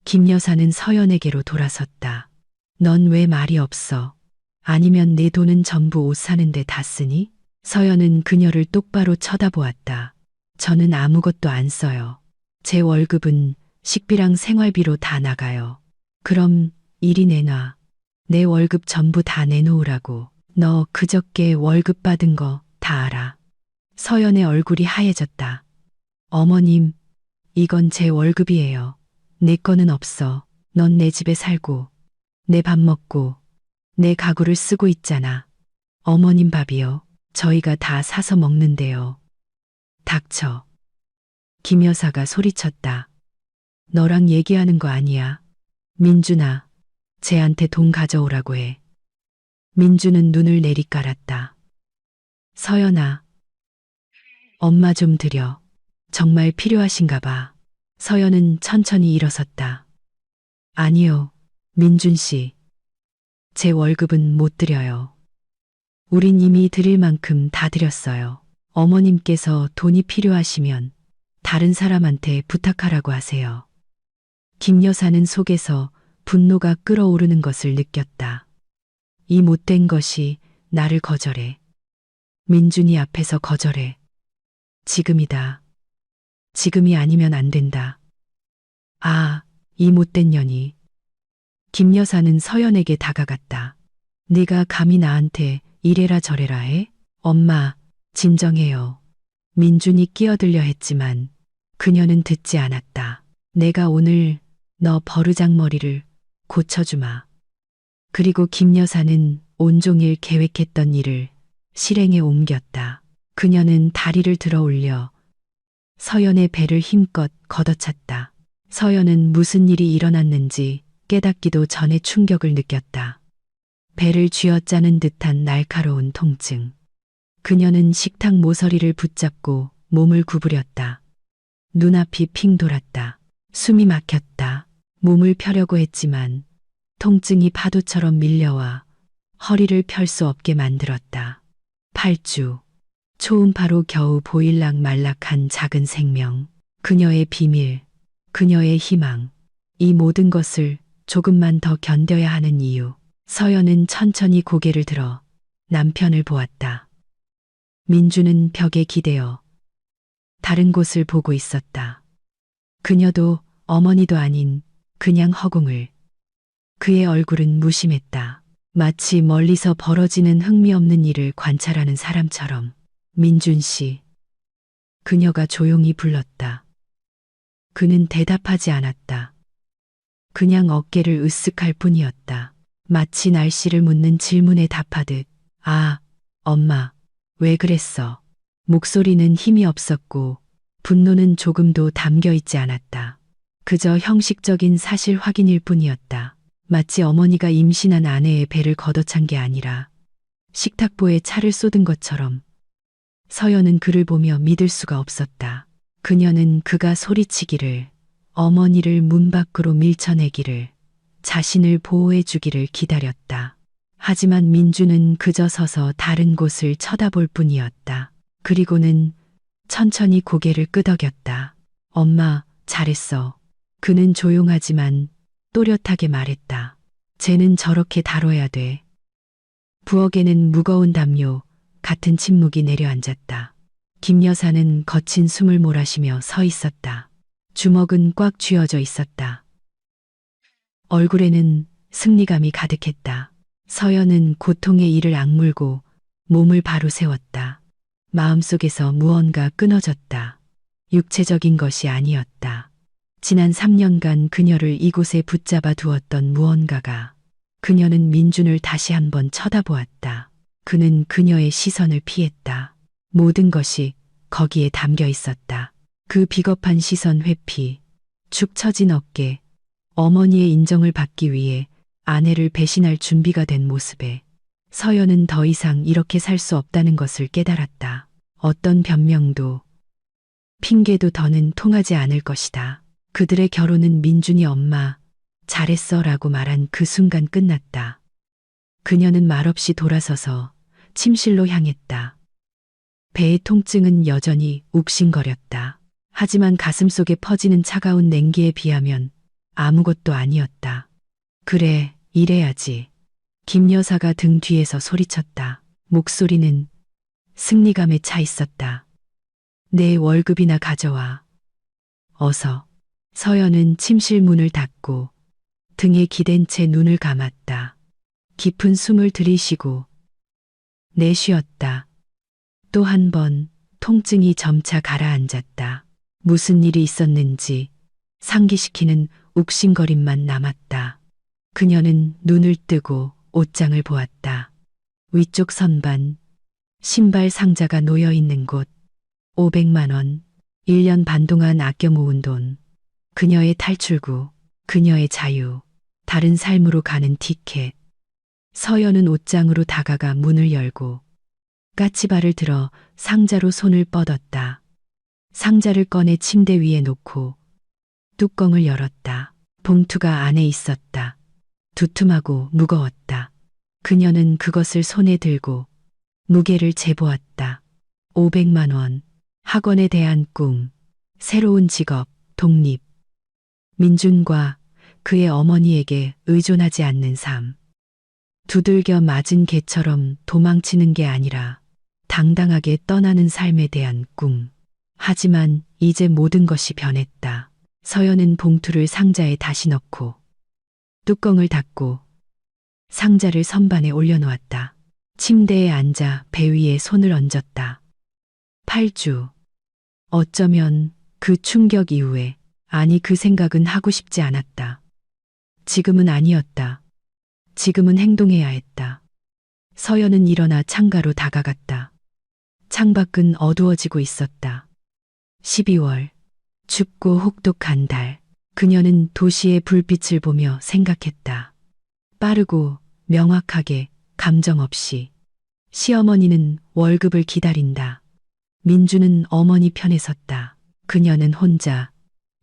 김 여사는 서연에게로 돌아섰다. 넌 왜 말이 없어? 아니면 내 돈은 전부 옷 사는데 다 쓰니? 서연은 그녀를 똑바로 쳐다보았다. 저는 아무것도 안 써요. 제 월급은 식비랑 생활비로 다 나가요. 그럼 이리 내놔. 내 월급 전부 다 내놓으라고. 너 그저께 월급 받은 거 다 알아. 서연의 얼굴이 하얘졌다. 어머님, 이건 제 월급이에요. 내 거는 없어. 넌 내 집에 살고, 내 밥 먹고, 내 가구를 쓰고 있잖아. 어머님 밥이요. 저희가 다 사서 먹는데요. 닥쳐. 김 여사가 소리쳤다. 너랑 얘기하는 거 아니야. 민준아, 쟤한테 돈 가져오라고 해. 민준은 눈을 내리깔았다. 서연아, 엄마 좀 드려. 정말 필요하신가 봐. 서연은 천천히 일어섰다. 아니요, 민준 씨. 제 월급은 못 드려요. 우린 이미 드릴 만큼 다 드렸어요. 어머님께서 돈이 필요하시면 다른 사람한테 부탁하라고 하세요. 김 여사는 속에서 분노가 끓어오르는 것을 느꼈다. 이 못된 것이 나를 거절해. 민준이 앞에서 거절해. 지금이다. 지금이 아니면 안 된다. 아, 이 못된 년이. 김 여사는 서연에게 다가갔다. 네가 감히 나한테 이래라 저래라 해? 엄마, 진정해요. 민준이 끼어들려 했지만 그녀는 듣지 않았다. 내가 오늘 너 버르장머리를 고쳐주마. 그리고 김 여사는 온종일 계획했던 일을 실행에 옮겼다. 그녀는 다리를 들어 올려 서연의 배를 힘껏 걷어찼다. 서연은 무슨 일이 일어났는지 깨닫기도 전에 충격을 느꼈다. 배를 쥐어짜는 듯한 날카로운 통증. 그녀는 식탁 모서리를 붙잡고 몸을 구부렸다. 눈앞이 핑 돌았다. 숨이 막혔다. 몸을 펴려고 했지만 통증이 파도처럼 밀려와 허리를 펼 수 없게 만들었다. 8주. 초음파로 겨우 보일락 말락한 작은 생명. 그녀의 비밀, 그녀의 희망. 이 모든 것을 조금만 더 견뎌야 하는 이유. 서연은 천천히 고개를 들어 남편을 보았다. 민주는 벽에 기대어 다른 곳을 보고 있었다. 그녀도 어머니도 아닌 그냥 허공을. 그의 얼굴은 무심했다. 마치 멀리서 벌어지는 흥미없는 일을 관찰하는 사람처럼. 민준 씨. 그녀가 조용히 불렀다. 그는 대답하지 않았다. 그냥 어깨를 으쓱할 뿐이었다. 마치 날씨를 묻는 질문에 답하듯, 아, 엄마, 왜 그랬어? 목소리는 힘이 없었고 분노는 조금도 담겨 있지 않았다. 그저 형식적인 사실 확인일 뿐이었다. 마치 어머니가 임신한 아내의 배를 걷어찬 게 아니라 식탁보에 차를 쏟은 것처럼. 서연은 그를 보며 믿을 수가 없었다. 그녀는 그가 소리치기를, 어머니를 문 밖으로 밀쳐내기를, 자신을 보호해 주기를 기다렸다. 하지만 민주는 그저 서서 다른 곳을 쳐다볼 뿐이었다. 그리고는 천천히 고개를 끄덕였다. 엄마, 잘했어. 그는 조용하지만 또렷하게 말했다. 쟤는 저렇게 다뤄야 돼. 부엌에는 무거운 담요 같은 침묵이 내려앉았다. 김 여사는 거친 숨을 몰아쉬며 서 있었다. 주먹은 꽉 쥐어져 있었다. 얼굴에는 승리감이 가득했다. 서연은 고통의 이를 악물고 몸을 바로 세웠다. 마음속에서 무언가 끊어졌다. 육체적인 것이 아니었다. 지난 3년간 그녀를 이곳에 붙잡아 두었던 무언가가. 그녀는 민준을 다시 한번 쳐다보았다. 그는 그녀의 시선을 피했다. 모든 것이 거기에 담겨 있었다. 그 비겁한 시선 회피, 축 처진 어깨, 어머니의 인정을 받기 위해 아내를 배신할 준비가 된 모습에 서연은 더 이상 이렇게 살 수 없다는 것을 깨달았다. 어떤 변명도, 핑계도 더는 통하지 않을 것이다. 그들의 결혼은 민준이 엄마, 잘했어 라고 말한 그 순간 끝났다. 그녀는 말없이 돌아서서 침실로 향했다. 배의 통증은 여전히 욱신거렸다. 하지만 가슴속에 퍼지는 차가운 냉기에 비하면 아무것도 아니었다. 그래, 이래야지. 김 여사가 등 뒤에서 소리쳤다. 목소리는 승리감에 차 있었다. 내 월급이나 가져와. 어서. 서연은 침실 문을 닫고 등에 기댄 채 눈을 감았다. 깊은 숨을 들이쉬고 내쉬었다. 또 한 번 통증이 점차 가라앉았다. 무슨 일이 있었는지 상기시키는 욱신거림만 남았다. 그녀는 눈을 뜨고 옷장을 보았다. 위쪽 선반, 신발 상자가 놓여 있는 곳, 500만 원, 1년 반 동안 아껴 모은 돈, 그녀의 탈출구, 그녀의 자유, 다른 삶으로 가는 티켓. 서연은 옷장으로 다가가 문을 열고 까치발을 들어 상자로 손을 뻗었다. 상자를 꺼내 침대 위에 놓고 뚜껑을 열었다. 봉투가 안에 있었다. 두툼하고 무거웠다. 그녀는 그것을 손에 들고 무게를 재보았다. 500만 원, 학원에 대한 꿈, 새로운 직업, 독립. 민준과 그의 어머니에게 의존하지 않는 삶. 두들겨 맞은 개처럼 도망치는 게 아니라 당당하게 떠나는 삶에 대한 꿈. 하지만 이제 모든 것이 변했다. 서연은 봉투를 상자에 다시 넣고 뚜껑을 닫고 상자를 선반에 올려놓았다. 침대에 앉아 배 위에 손을 얹었다. 8주. 어쩌면 그 충격 이후에, 아니 그 생각은 하고 싶지 않았다. 지금은 아니었다. 지금은 행동해야 했다. 서연은 일어나 창가로 다가갔다. 창밖은 어두워지고 있었다. 12월. 춥고 혹독한 달. 그녀는 도시의 불빛을 보며 생각했다. 빠르고 명확하게, 감정 없이. 시어머니는 월급을 기다린다. 민주는 어머니 편에 섰다. 그녀는 혼자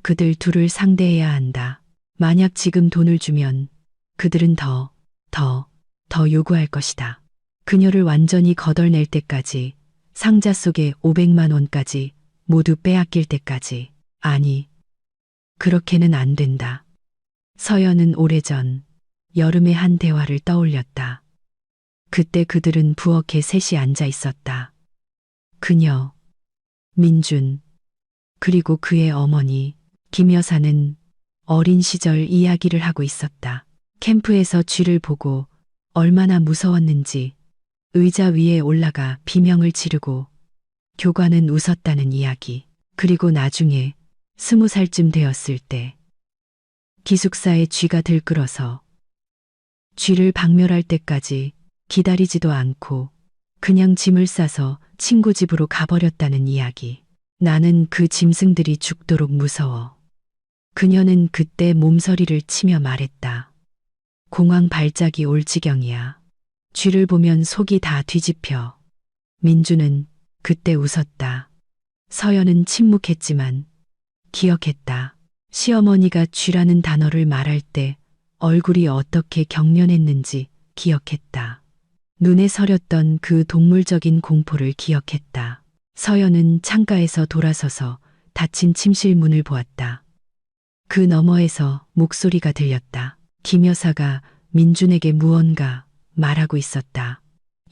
그들 둘을 상대해야 한다. 만약 지금 돈을 주면 그들은 더 요구할 것이다. 그녀를 완전히 거덜낼 때까지, 상자 속에 500만 원까지 모두 빼앗길 때까지. 아니, 그렇게는 안 된다. 서연은 오래전 여름의 한 대화를 떠올렸다. 그때 그들은 부엌에 셋이 앉아 있었다. 그녀, 민준, 그리고 그의 어머니, 김 여사는 어린 시절 이야기를 하고 있었다. 캠프에서 쥐를 보고 얼마나 무서웠는지, 의자 위에 올라가 비명을 지르고 교관은 웃었다는 이야기. 그리고 나중에 20살쯤 되었을 때 기숙사에 쥐가 들끓어서 쥐를 박멸할 때까지 기다리지도 않고 그냥 짐을 싸서 친구 집으로 가버렸다는 이야기. 나는 그 짐승들이 죽도록 무서워. 그녀는 그때 몸서리를 치며 말했다. 공황 발작이 올 지경이야. 쥐를 보면 속이 다 뒤집혀. 민주는 그때 웃었다. 서연은 침묵했지만 기억했다. 시어머니가 쥐라는 단어를 말할 때 얼굴이 어떻게 경련했는지 기억했다. 눈에 서렸던 그 동물적인 공포를 기억했다. 서연은 창가에서 돌아서서 닫힌 침실 문을 보았다. 그 너머에서 목소리가 들렸다. 김 여사가 민준에게 무언가 말하고 있었다.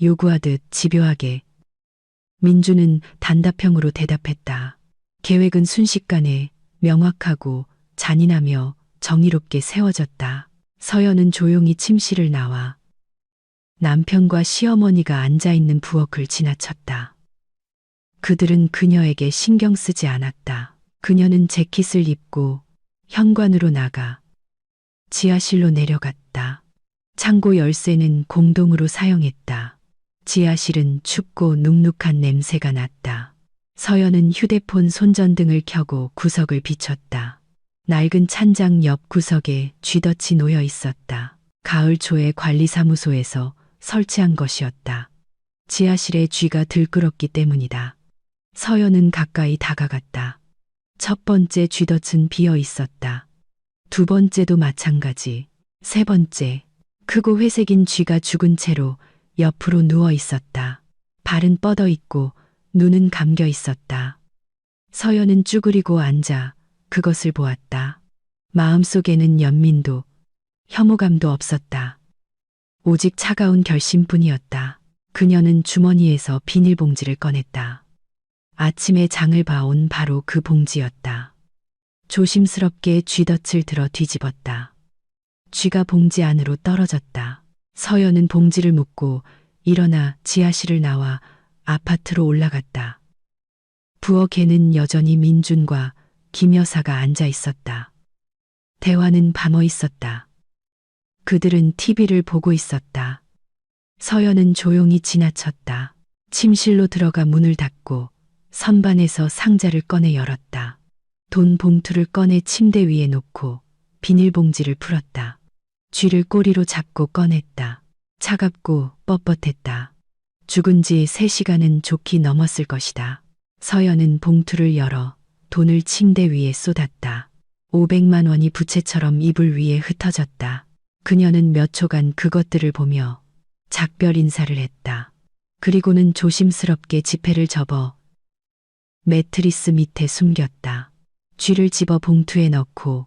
요구하듯 집요하게. 민준은 단답형으로 대답했다. 계획은 순식간에 명확하고 잔인하며 정의롭게 세워졌다. 서연은 조용히 침실을 나와 남편과 시어머니가 앉아있는 부엌을 지나쳤다. 그들은 그녀에게 신경 쓰지 않았다. 그녀는 재킷을 입고 현관으로 나가 지하실로 내려갔다. 창고 열쇠는 공동으로 사용했다. 지하실은 춥고 눅눅한 냄새가 났다. 서연은 휴대폰 손전등을 켜고 구석을 비췄다. 낡은 찬장 옆 구석에 쥐덫이 놓여 있었다. 가을 초에 관리사무소에서 설치한 것이었다. 지하실에 쥐가 들끓었기 때문이다. 서연은 가까이 다가갔다. 첫 번째 쥐덫은 비어 있었다. 두 번째도 마찬가지. 세 번째, 크고 회색인 쥐가 죽은 채로 옆으로 누워 있었다. 발은 뻗어 있고 눈은 감겨 있었다. 서연은 쭈그리고 앉아 그것을 보았다. 마음속에는 연민도 혐오감도 없었다. 오직 차가운 결심뿐이었다. 그녀는 주머니에서 비닐봉지를 꺼냈다. 아침에 장을 봐온 바로 그 봉지였다. 조심스럽게 쥐덫을 들어 뒤집었다. 쥐가 봉지 안으로 떨어졌다. 서연은 봉지를 묶고 일어나 지하실을 나와 아파트로 올라갔다. 부엌에는 여전히 민준과 김 여사가 앉아 있었다. 대화는 밤어 있었다. 그들은 TV를 보고 있었다. 서연은 조용히 지나쳤다. 침실로 들어가 문을 닫고 선반에서 상자를 꺼내 열었다. 돈 봉투를 꺼내 침대 위에 놓고 비닐봉지를 풀었다. 쥐를 꼬리로 잡고 꺼냈다. 차갑고 뻣뻣했다. 죽은 지 3시간은 좋게 넘었을 것이다. 서연은 봉투를 열어 돈을 침대 위에 쏟았다. 500만 원이 부채처럼 이불 위에 흩어졌다. 그녀는 몇 초간 그것들을 보며 작별 인사를 했다. 그리고는 조심스럽게 지폐를 접어 매트리스 밑에 숨겼다. 쥐를 집어 봉투에 넣고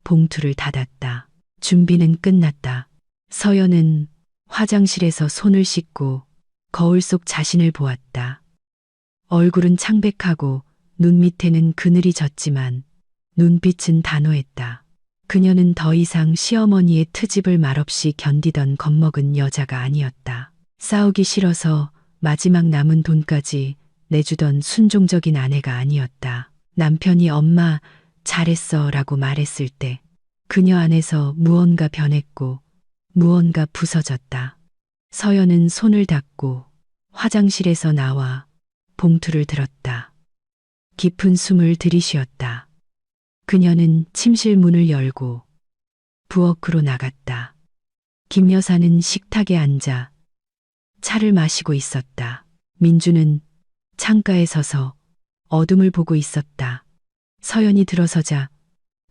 봉투를 닫았다. 준비는 끝났다. 서연은 화장실에서 손을 씻고 거울 속 자신을 보았다. 얼굴은 창백하고 눈 밑에는 그늘이 졌지만 눈빛은 단호했다. 그녀는 더 이상 시어머니의 트집을 말없이 견디던 겁먹은 여자가 아니었다. 싸우기 싫어서 마지막 남은 돈까지 내주던 순종적인 아내가 아니었다. 남편이 엄마 잘했어 라고 말했을 때 그녀 안에서 무언가 변했고 무언가 부서졌다. 서연은 손을 닦고 화장실에서 나와 봉투를 들었다. 깊은 숨을 들이쉬었다. 그녀는 침실 문을 열고 부엌으로 나갔다. 김 여사는 식탁에 앉아 차를 마시고 있었다. 민주는 창가에 서서 어둠을 보고 있었다. 서연이 들어서자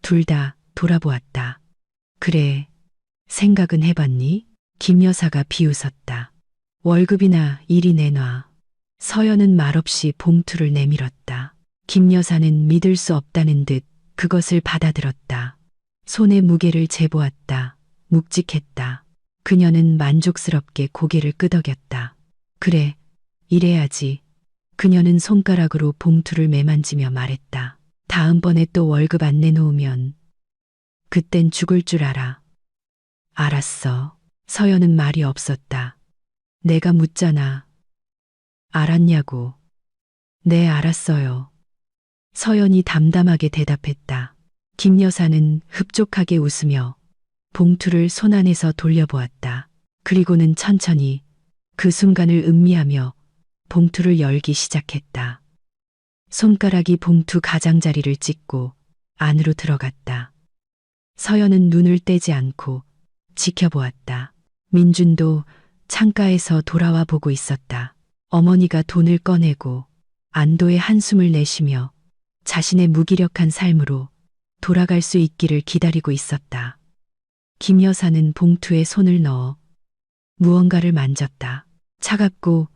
둘 다 돌아보았다. 그래, 생각은 해봤니? 김 여사가 비웃었다. 월급이나 일이 내놔. 서연은 말없이 봉투를 내밀었다. 김 여사는 믿을 수 없다는 듯 그것을 받아들었다. 손의 무게를 재보았다. 묵직했다. 그녀는 만족스럽게 고개를 끄덕였다. 그래, 이래야지. 그녀는 손가락으로 봉투를 매만지며 말했다. 다음번에 또 월급 안 내놓으면 그땐 죽을 줄 알아. 알았어. 서연은 말이 없었다. 내가 묻잖아. 알았냐고. 네, 알았어요. 서연이 담담하게 대답했다. 김 여사는 흡족하게 웃으며 봉투를 손 안에서 돌려보았다. 그리고는 천천히 그 순간을 음미하며 봉투를 열기 시작했다. 손가락이 봉투 가장자리를 찍고 안으로 들어갔다. 서연은 눈을 떼지 않고 지켜보았다. 민준도 창가에서 돌아와 보고 있었다. 어머니가 돈을 꺼내고 안도의 한숨을 내쉬며 자신의 무기력한 삶으로 돌아갈 수 있기를 기다리고 있었다. 김 여사는 봉투에 손을 넣어 무언가를 만졌다. 차갑고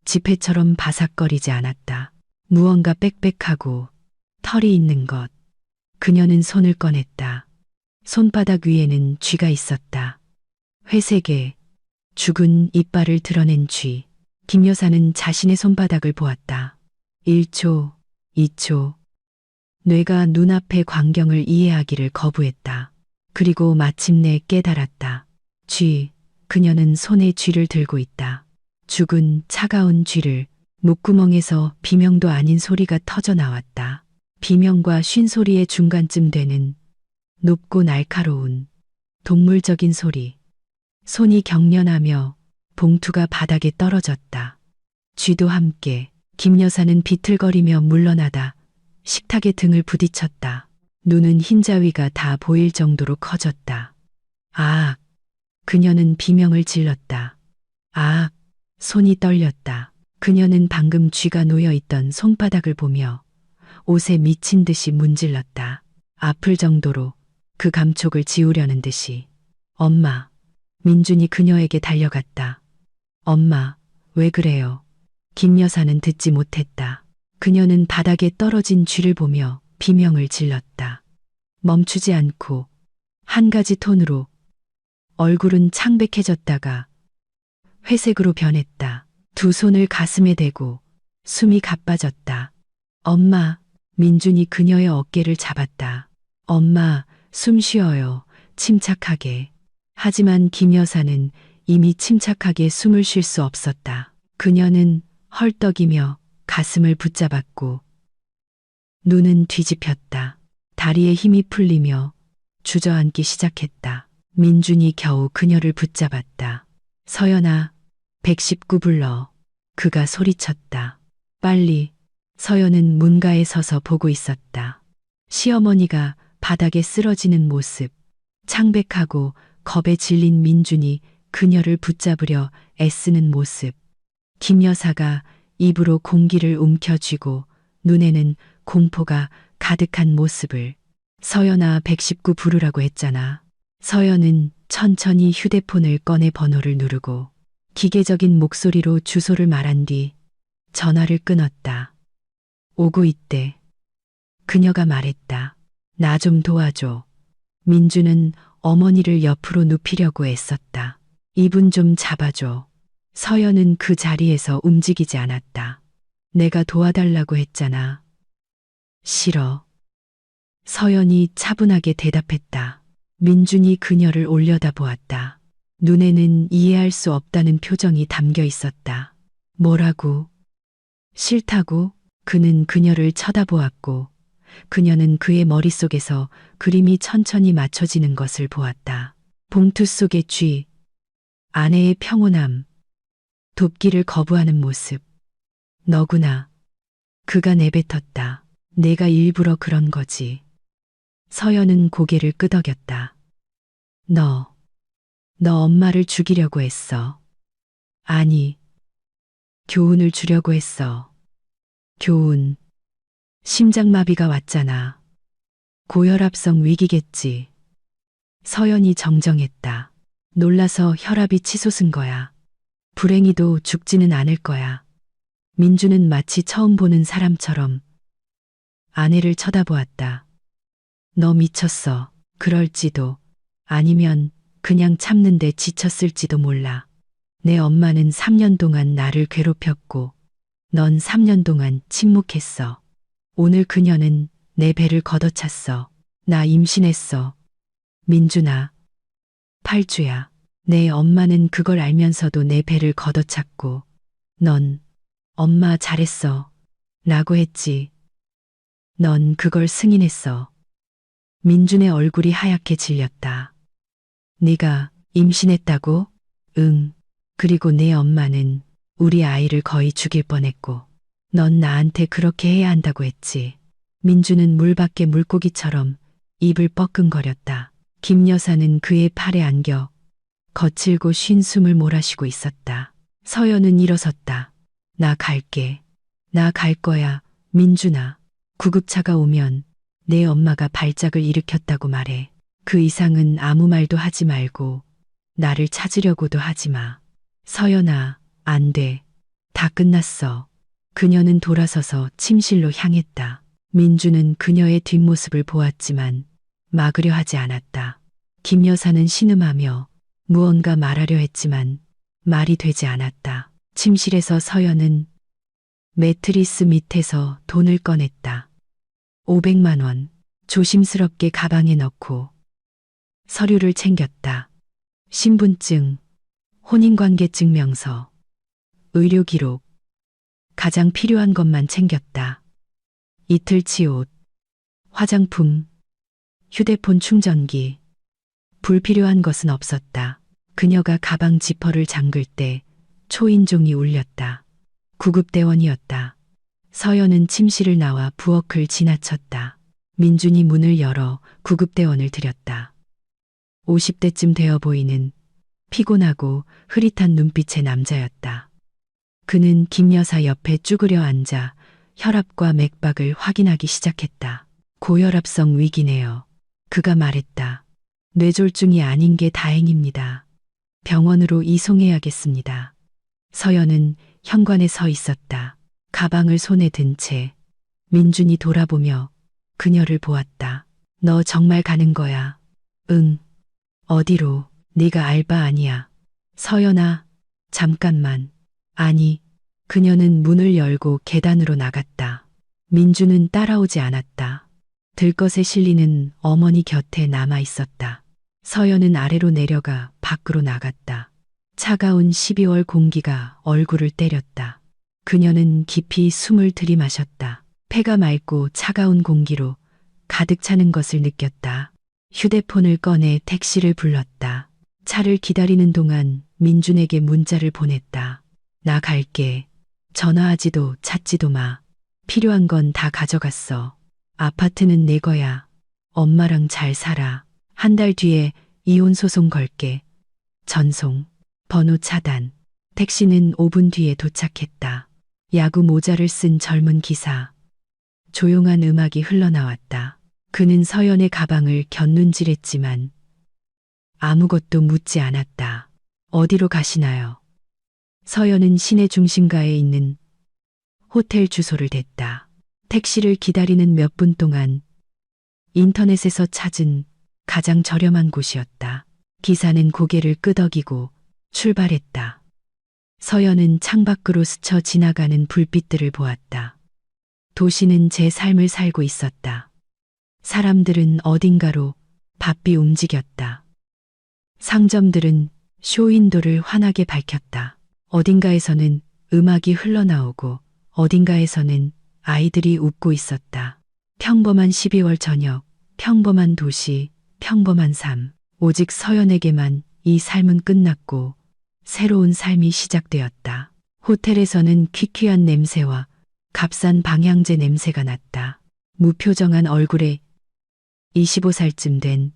지폐처럼 바삭거리지 않았다. 무언가 빽빽하고 털이 있는 것. 그녀는 손을 꺼냈다. 손바닥 위에는 쥐가 있었다. 회색의 죽은 이빨을 드러낸 쥐. 김 여사는 자신의 손바닥을 보았다. 1초, 2초. 뇌가 눈앞의 광경을 이해하기를 거부했다. 그리고 마침내 깨달았다. 쥐. 그녀는 손에 쥐를 들고 있다. 죽은 차가운 쥐를. 목구멍에서 비명도 아닌 소리가 터져 나왔다. 비명과 쉰소리의 중간쯤 되는 높고 날카로운 동물적인 소리. 손이 경련하며 봉투가 바닥에 떨어졌다. 쥐도 함께. 김 여사는 비틀거리며 물러나다 식탁에 등을 부딪혔다. 눈은 흰자위가 다 보일 정도로 커졌다. 아! 그녀는 비명을 질렀다. 아! 손이 떨렸다. 그녀는 방금 쥐가 놓여있던 손바닥을 보며 옷에 미친 듯이 문질렀다. 아플 정도로 그 감촉을 지우려는 듯이. 엄마. 민준이 그녀에게 달려갔다. 엄마, 왜 그래요? 김 여사는 듣지 못했다. 그녀는 바닥에 떨어진 쥐를 보며 비명을 질렀다. 멈추지 않고 한 가지 톤으로. 얼굴은 창백해졌다가 회색으로 변했다. 두 손을 가슴에 대고 숨이 가빠졌다. 엄마. 민준이 그녀의 어깨를 잡았다. 엄마, 숨 쉬어요. 침착하게. 하지만 김 여사는 이미 침착하게 숨을 쉴 수 없었다. 그녀는 헐떡이며 가슴을 붙잡았고 눈은 뒤집혔다. 다리에 힘이 풀리며 주저앉기 시작했다. 민준이 겨우 그녀를 붙잡았다. 서연아, 119 불러. 그가 소리쳤다. 빨리. 서연은 문가에 서서 보고 있었다. 시어머니가 바닥에 쓰러지는 모습. 창백하고 겁에 질린 민준이 그녀를 붙잡으려 애쓰는 모습. 김 여사가 입으로 공기를 움켜쥐고 눈에는 공포가 가득한 모습을. 서연아, 119 부르라고 했잖아. 서연은 천천히 휴대폰을 꺼내 번호를 누르고 기계적인 목소리로 주소를 말한 뒤 전화를 끊었다. 오고 있대. 그녀가 말했다. 나 좀 도와줘. 민주는 어머니를 옆으로 눕히려고 애썼다. 입은 좀 잡아줘. 서연은 그 자리에서 움직이지 않았다. 내가 도와달라고 했잖아. 싫어. 서연이 차분하게 대답했다. 민준이 그녀를 올려다보았다. 눈에는 이해할 수 없다는 표정이 담겨 있었다. 뭐라고? 싫다고? 그는 그녀를 쳐다보았고 그녀는 그의 머릿속에서 그림이 천천히 맞춰지는 것을 보았다. 봉투 속의 쥐, 아내의 평온함, 돕기를 거부하는 모습. 너구나. 그가 내뱉었다. 내가 일부러 그런 거지. 서연은 고개를 끄덕였다. 너 엄마를 죽이려고 했어. 아니, 교훈을 주려고 했어. 교훈. 심장마비가 왔잖아. 고혈압성 위기겠지. 서연이 정정했다. 놀라서 혈압이 치솟은 거야. 불행히도 죽지는 않을 거야. 민주는 마치 처음 보는 사람처럼 아내를 쳐다보았다. 너 미쳤어. 그럴지도. 아니면 그냥 참는데 지쳤을지도 몰라. 내 엄마는 3년 동안 나를 괴롭혔고 넌 3년 동안 침묵했어. 오늘 그녀는 내 배를 걷어찼어. 나 임신했어. 민준아. 8주야. 내 엄마는 그걸 알면서도 내 배를 걷어찼고 넌 엄마 잘했어. 라고 했지. 넌 그걸 승인했어. 민준의 얼굴이 하얗게 질렸다. 네가 임신했다고? 응. 그리고 내 엄마는 우리 아이를 거의 죽일 뻔했고 넌 나한테 그렇게 해야 한다고 했지. 민주는 물밖에 물고기처럼 입을 뻐끔거렸다. 김 여사는 그의 팔에 안겨 거칠고 쉰 숨을 몰아쉬고 있었다. 서연은 일어섰다. 나 갈게. 나 갈 거야. 민준아. 구급차가 오면 내 엄마가 발작을 일으켰다고 말해. 그 이상은 아무 말도 하지 말고 나를 찾으려고도 하지 마. 서연아, 안 돼. 다 끝났어. 그녀는 돌아서서 침실로 향했다. 민주는 그녀의 뒷모습을 보았지만 막으려 하지 않았다. 김 여사는 신음하며 무언가 말하려 했지만 말이 되지 않았다. 침실에서 서연은 매트리스 밑에서 돈을 꺼냈다. 500만 원. 조심스럽게 가방에 넣고 서류를 챙겼다. 신분증, 혼인관계증명서, 의료기록, 가장 필요한 것만 챙겼다. 이틀치 옷, 화장품, 휴대폰 충전기, 불필요한 것은 없었다. 그녀가 가방 지퍼를 잠글 때 초인종이 울렸다. 구급대원이었다. 서연은 침실을 나와 부엌을 지나쳤다. 민준이 문을 열어 구급대원을 들였다. 50대쯤 되어 보이는 피곤하고 흐릿한 눈빛의 남자였다. 그는 김 여사 옆에 쭈그려 앉아 혈압과 맥박을 확인하기 시작했다. 고혈압성 위기네요. 그가 말했다. 뇌졸중이 아닌 게 다행입니다. 병원으로 이송해야겠습니다. 서연은 현관에 서 있었다. 가방을 손에 든 채 민준이 돌아보며 그녀를 보았다. 너 정말 가는 거야? 응. 어디로? 네가 알바 아니야. 서연아, 잠깐만. 아니. 그녀는 문을 열고 계단으로 나갔다. 민주는 따라오지 않았다. 들것에 실리는 어머니 곁에 남아 있었다. 서연은 아래로 내려가 밖으로 나갔다. 차가운 12월 공기가 얼굴을 때렸다. 그녀는 깊이 숨을 들이마셨다. 폐가 맑고 차가운 공기로 가득 차는 것을 느꼈다. 휴대폰을 꺼내 택시를 불렀다. 차를 기다리는 동안 민준에게 문자를 보냈다. 나 갈게. 전화하지도 찾지도 마. 필요한 건 다 가져갔어. 아파트는 내 거야. 엄마랑 잘 살아. 한 달 뒤에 이혼 소송 걸게. 전송. 번호 차단. 택시는 5분 뒤에 도착했다. 야구 모자를 쓴 젊은 기사. 조용한 음악이 흘러나왔다. 그는 서연의 가방을 곁눈질했지만 아무것도 묻지 않았다. 어디로 가시나요? 서연은 시내 중심가에 있는 호텔 주소를 댔다. 택시를 기다리는 몇 분 동안 인터넷에서 찾은 가장 저렴한 곳이었다. 기사는 고개를 끄덕이고 출발했다. 서연은 창밖으로 스쳐 지나가는 불빛들을 보았다. 도시는 제 삶을 살고 있었다. 사람들은 어딘가로 바삐 움직였다. 상점들은 쇼윈도를 환하게 밝혔다. 어딘가에서는 음악이 흘러나오고 어딘가에서는 아이들이 웃고 있었다. 평범한 12월 저녁, 평범한 도시, 평범한 삶. 오직 서연에게만 이 삶은 끝났고 새로운 삶이 시작되었다. 호텔에서는 퀴퀴한 냄새와 값싼 방향제 냄새가 났다. 무표정한 얼굴에 25살쯤 된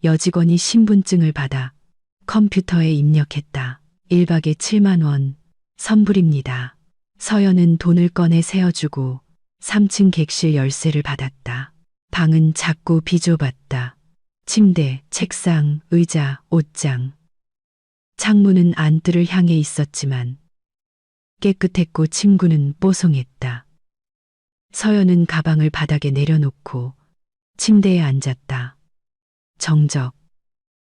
여직원이 신분증을 받아 컴퓨터에 입력했다. 1박에 7만 원 선불입니다. 서연은 돈을 꺼내 세어주고 3층 객실 열쇠를 받았다. 방은 작고 비좁았다. 침대, 책상, 의자, 옷장. 창문은 안뜰을 향해 있었지만 깨끗했고 침구는 뽀송했다. 서연은 가방을 바닥에 내려놓고 침대에 앉았다. 정적.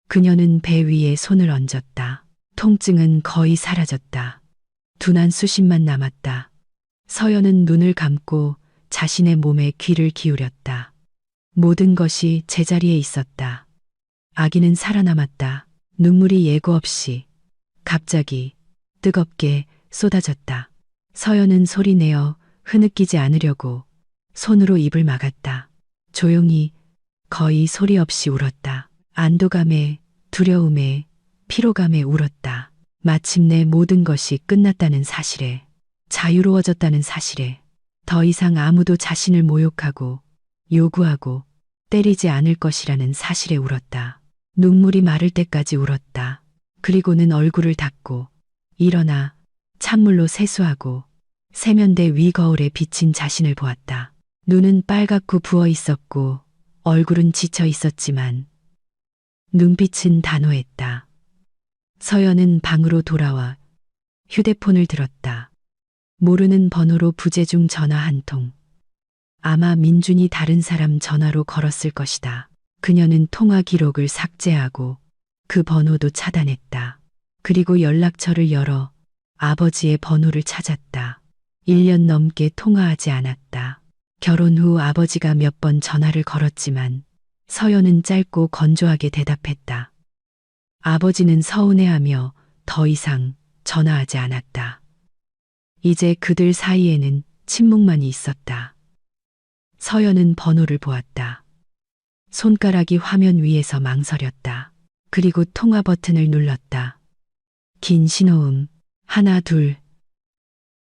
그녀는 배 위에 손을 얹었다. 통증은 거의 사라졌다. 둔한 수심만 남았다. 서연은 눈을 감고 자신의 몸에 귀를 기울였다. 모든 것이 제자리에 있었다. 아기는 살아남았다. 눈물이 예고 없이 갑자기 뜨겁게 쏟아졌다. 서연은 소리내어 흐느끼지 않으려고 손으로 입을 막았다. 조용히 거의 소리 없이 울었다. 안도감에, 두려움에, 피로감에 울었다. 마침내 모든 것이 끝났다는 사실에, 자유로워졌다는 사실에, 더 이상 아무도 자신을 모욕하고 요구하고 때리지 않을 것이라는 사실에 울었다. 눈물이 마를 때까지 울었다. 그리고는 얼굴을 닦고 일어나 찬물로 세수하고 세면대 위 거울에 비친 자신을 보았다. 눈은 빨갛고 부어 있었고 얼굴은 지쳐 있었지만 눈빛은 단호했다. 서연은 방으로 돌아와 휴대폰을 들었다. 모르는 번호로 부재중 전화 한 통. 아마 민준이 다른 사람 전화로 걸었을 것이다. 그녀는 통화 기록을 삭제하고 그 번호도 차단했다. 그리고 연락처를 열어 아버지의 번호를 찾았다. 1년 넘게 통화하지 않았다. 결혼 후 아버지가 몇 번 전화를 걸었지만 서연은 짧고 건조하게 대답했다. 아버지는 서운해하며 더 이상 전화하지 않았다. 이제 그들 사이에는 침묵만이 있었다. 서연은 번호를 보았다. 손가락이 화면 위에서 망설였다. 그리고 통화 버튼을 눌렀다. 긴 신호음, 하나, 둘,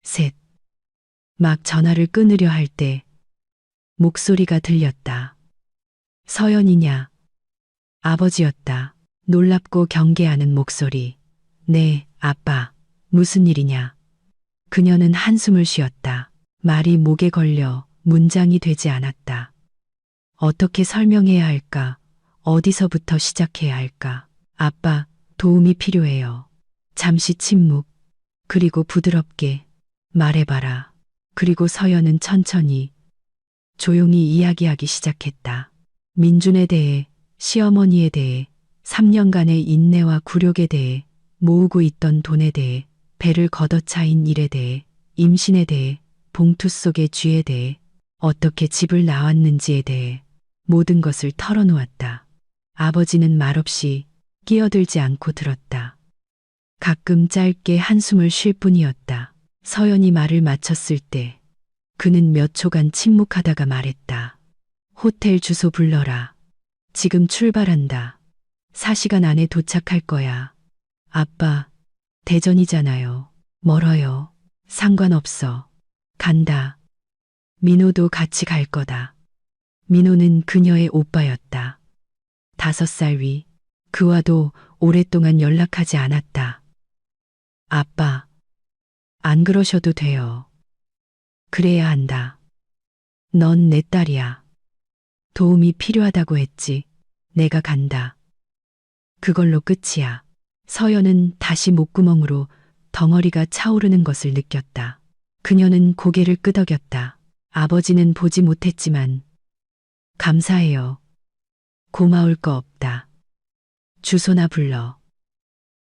셋. 막 전화를 끊으려 할 때 목소리가 들렸다. 서연이냐? 아버지였다. 놀랍고 경계하는 목소리. 네, 아빠. 무슨 일이냐? 그녀는 한숨을 쉬었다. 말이 목에 걸려 문장이 되지 않았다. 어떻게 설명해야 할까? 어디서부터 시작해야 할까? 아빠, 도움이 필요해요. 잠시 침묵. 그리고 부드럽게 말해봐라. 그리고 서연은 천천히 조용히 이야기하기 시작했다. 민준에 대해, 시어머니에 대해, 3년간의 인내와 굴욕에 대해, 모으고 있던 돈에 대해, 배를 걷어차인 일에 대해, 임신에 대해, 봉투 속의 쥐에 대해, 어떻게 집을 나왔는지에 대해 모든 것을 털어놓았다. 아버지는 말없이 끼어들지 않고 들었다. 가끔 짧게 한숨을 쉴 뿐이었다. 서연이 말을 마쳤을 때 그는 몇 초간 침묵하다가 말했다. 호텔 주소 불러라. 지금 출발한다. 4시간 안에 도착할 거야. 아빠, 대전이잖아요. 멀어요. 상관없어. 간다. 민호도 같이 갈 거다. 민호는 그녀의 오빠였다. 5살 위. 그와도 오랫동안 연락하지 않았다. 아빠, 안 그러셔도 돼요. 그래야 한다. 넌 내 딸이야. 도움이 필요하다고 했지. 내가 간다. 그걸로 끝이야. 서연은 다시 목구멍으로 덩어리가 차오르는 것을 느꼈다. 그녀는 고개를 끄덕였다. 아버지는 보지 못했지만 감사해요. 고마울 거 없다. 주소나 불러.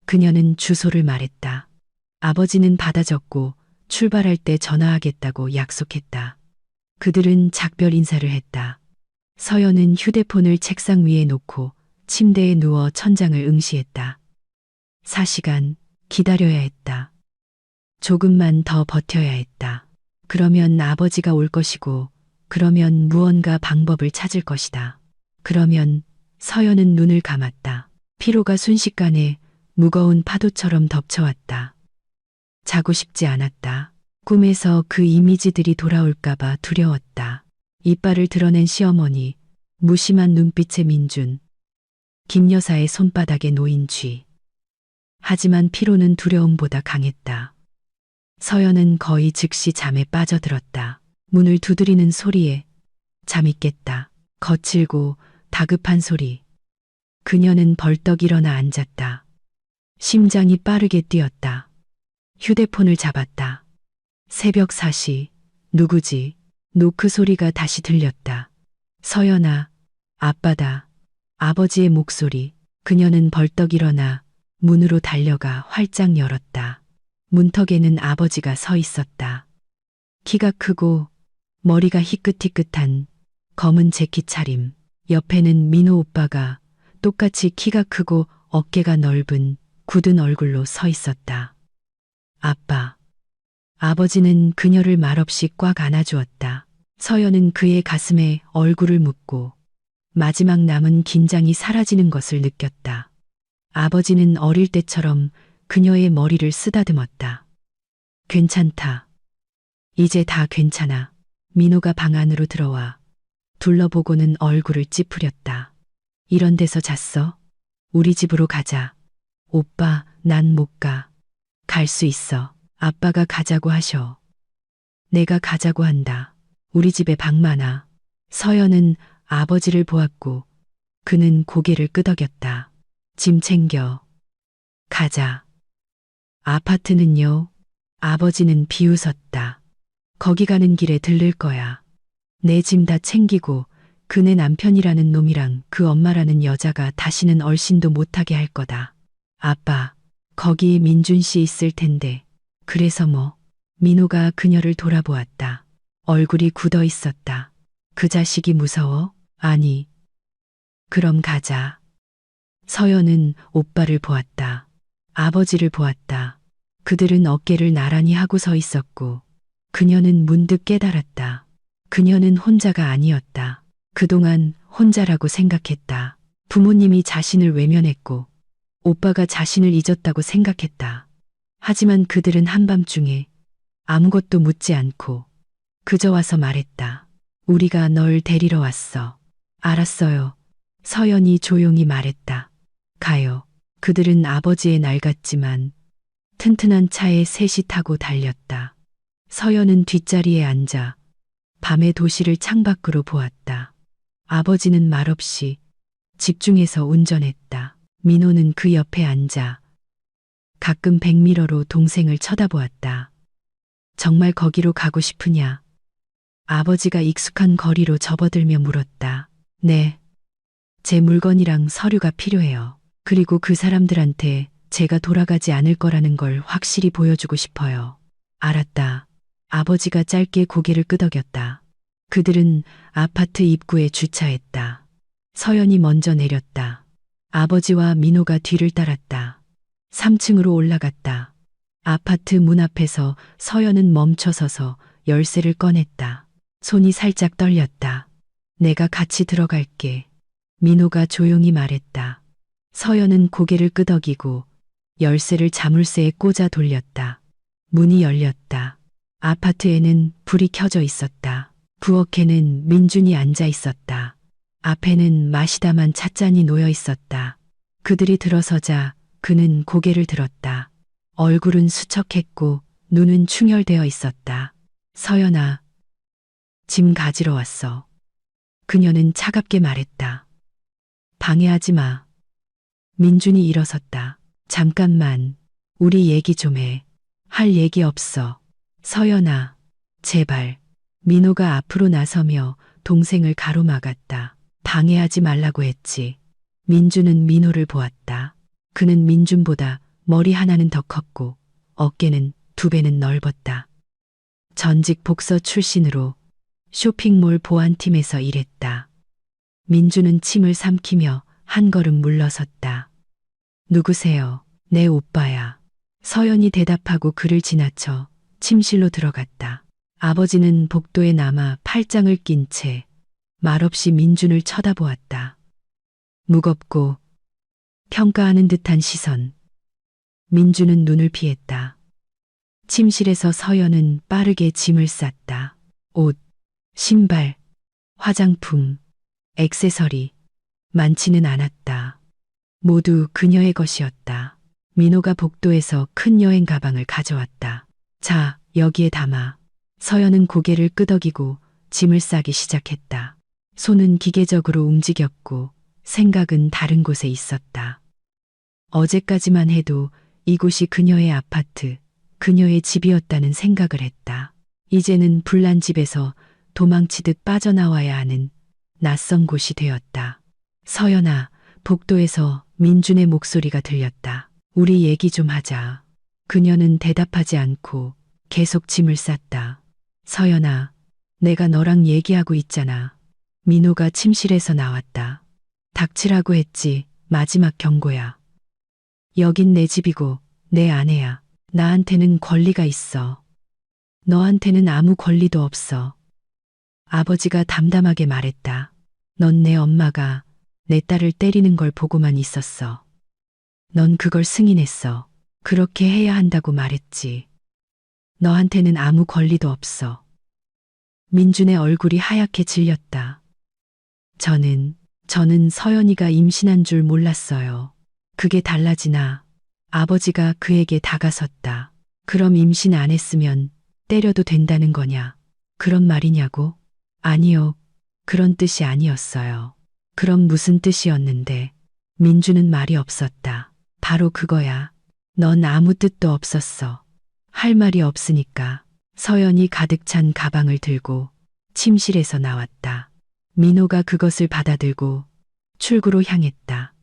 그녀는 주소를 말했다. 아버지는 받아 적고 출발할 때 전화하겠다고 약속했다. 그들은 작별 인사를 했다. 서연은 휴대폰을 책상 위에 놓고 침대에 누워 천장을 응시했다. 4시간 기다려야 했다. 조금만 더 버텨야 했다. 그러면 아버지가 올 것이고, 그러면 무언가 방법을 찾을 것이다. 그러면 서연은 눈을 감았다. 피로가 순식간에 무거운 파도처럼 덮쳐왔다. 자고 싶지 않았다. 꿈에서 그 이미지들이 돌아올까봐 두려웠다. 이빨을 드러낸 시어머니, 무심한 눈빛의 민준, 김 여사의 손바닥에 놓인 쥐. 하지만 피로는 두려움보다 강했다. 서연은 거의 즉시 잠에 빠져들었다. 문을 두드리는 소리에 잠이 깼다. 거칠고 다급한 소리. 그녀는 벌떡 일어나 앉았다. 심장이 빠르게 뛰었다. 휴대폰을 잡았다. 새벽 4시, 누구지? 노크 소리가 다시 들렸다. 서연아, 아빠다. 아버지의 목소리. 그녀는 벌떡 일어나 문으로 달려가 활짝 열었다. 문턱에는 아버지가 서 있었다. 키가 크고 머리가 희끗희끗한 검은 재킷 차림. 옆에는 민호 오빠가 똑같이 키가 크고 어깨가 넓은 굳은 얼굴로 서 있었다. 아빠. 아버지는 그녀를 말없이 꽉 안아주었다. 서연은 그의 가슴에 얼굴을 묻고 마지막 남은 긴장이 사라지는 것을 느꼈다. 아버지는 어릴 때처럼 그녀의 머리를 쓰다듬었다. 괜찮다. 이제 다 괜찮아. 민호가 방 안으로 들어와 둘러보고는 얼굴을 찌푸렸다. 이런 데서 잤어? 우리 집으로 가자. 오빠, 난 못 가. 갈 수 있어. 아빠가 가자고 하셔. 내가 가자고 한다. 우리 집에 방 많아. 서연은 아버지를 보았고 그는 고개를 끄덕였다. 짐 챙겨. 가자. 아파트는요? 아버지는 비웃었다. 거기 가는 길에 들를 거야. 내 짐 다 챙기고 그네 남편이라는 놈이랑 그 엄마라는 여자가 다시는 얼씬도 못하게 할 거다. 아빠, 거기 민준 씨 있을 텐데. 그래서 뭐? 민호가 그녀를 돌아보았다. 얼굴이 굳어 있었다. 그 자식이 무서워? 아니. 그럼 가자. 서연은 오빠를 보았다. 아버지를 보았다. 그들은 어깨를 나란히 하고 서 있었고 그녀는 문득 깨달았다. 그녀는 혼자가 아니었다. 그동안 혼자라고 생각했다. 부모님이 자신을 외면했고 오빠가 자신을 잊었다고 생각했다. 하지만 그들은 한밤중에 아무것도 묻지 않고 그저 와서 말했다. 우리가 널 데리러 왔어. 알았어요. 서연이 조용히 말했다. 가요. 그들은 아버지의 낡았지만 튼튼한 차에 셋이 타고 달렸다. 서연은 뒷자리에 앉아 밤의 도시를 창밖으로 보았다. 아버지는 말없이 집중해서 운전했다. 민호는 그 옆에 앉아 가끔 백미러로 동생을 쳐다보았다. 정말 거기로 가고 싶으냐? 아버지가 익숙한 거리로 접어들며 물었다. 네. 제 물건이랑 서류가 필요해요. 그리고 그 사람들한테 제가 돌아가지 않을 거라는 걸 확실히 보여주고 싶어요. 알았다. 아버지가 짧게 고개를 끄덕였다. 그들은 아파트 입구에 주차했다. 서연이 먼저 내렸다. 아버지와 민호가 뒤를 따랐다. 3층으로 올라갔다. 아파트 문 앞에서 서연은 멈춰서서 열쇠를 꺼냈다. 손이 살짝 떨렸다. 내가 같이 들어갈게. 민호가 조용히 말했다. 서연은 고개를 끄덕이고 열쇠를 자물쇠에 꽂아 돌렸다. 문이 열렸다. 아파트에는 불이 켜져 있었다. 부엌에는 민준이 앉아 있었다. 앞에는 마시다만 찻잔이 놓여 있었다. 그들이 들어서자 그는 고개를 들었다. 얼굴은 수척했고 눈은 충혈되어 있었다. 서연아, 짐 가지러 왔어. 그녀는 차갑게 말했다. 방해하지 마. 민준이 일어섰다. 잠깐만, 우리 얘기 좀 해. 할 얘기 없어. 서연아, 제발. 민호가 앞으로 나서며 동생을 가로막았다. 방해하지 말라고 했지. 민준은 민호를 보았다. 그는 민준보다 머리 하나는 더 컸고 어깨는 2배는 넓었다. 전직 복서 출신으로 쇼핑몰 보안팀에서 일했다. 민준은 침을 삼키며 한 걸음 물러섰다. 누구세요? 내 오빠야. 서연이 대답하고 그를 지나쳐 침실로 들어갔다. 아버지는 복도에 남아 팔짱을 낀 채 말없이 민준을 쳐다보았다. 무겁고 평가하는 듯한 시선. 민준은 눈을 피했다. 침실에서 서연은 빠르게 짐을 쌌다. 옷, 신발, 화장품, 액세서리, 많지는 않았다. 모두 그녀의 것이었다. 민호가 복도에서 큰 여행 가방을 가져왔다. 자, 여기에 담아. 서연은 고개를 끄덕이고 짐을 싸기 시작했다. 손은 기계적으로 움직였고 생각은 다른 곳에 있었다. 어제까지만 해도 이곳이 그녀의 아파트, 그녀의 집이었다는 생각을 했다. 이제는 불난 집에서 도망치듯 빠져나와야 하는 낯선 곳이 되었다. 서연아, 복도에서 민준의 목소리가 들렸다. 우리 얘기 좀 하자. 그녀는 대답하지 않고 계속 짐을 쌌다. 서연아, 내가 너랑 얘기하고 있잖아. 민호가 침실에서 나왔다. 닥치라고 했지. 마지막 경고야. 여긴 내 집이고 내 아내야. 나한테는 권리가 있어. 너한테는 아무 권리도 없어. 아버지가 담담하게 말했다. 넌 내 엄마가 내 딸을 때리는 걸 보고만 있었어. 넌 그걸 승인했어. 그렇게 해야 한다고 말했지. 너한테는 아무 권리도 없어. 민준의 얼굴이 하얗게 질렸다. 저는 서연이가 임신한 줄 몰랐어요. 그게 달라지나 아버지가 그에게 다가섰다. 그럼 임신 안 했으면 때려도 된다는 거냐? 그런 말이냐고? 아니요. 그런 뜻이 아니었어요. 그럼 무슨 뜻이었는데? 민주는 말이 없었다. 바로 그거야. 넌 아무 뜻도 없었어. 할 말이 없으니까. 서연이 가득 찬 가방을 들고 침실에서 나왔다. 민호가 그것을 받아들고 출구로 향했다.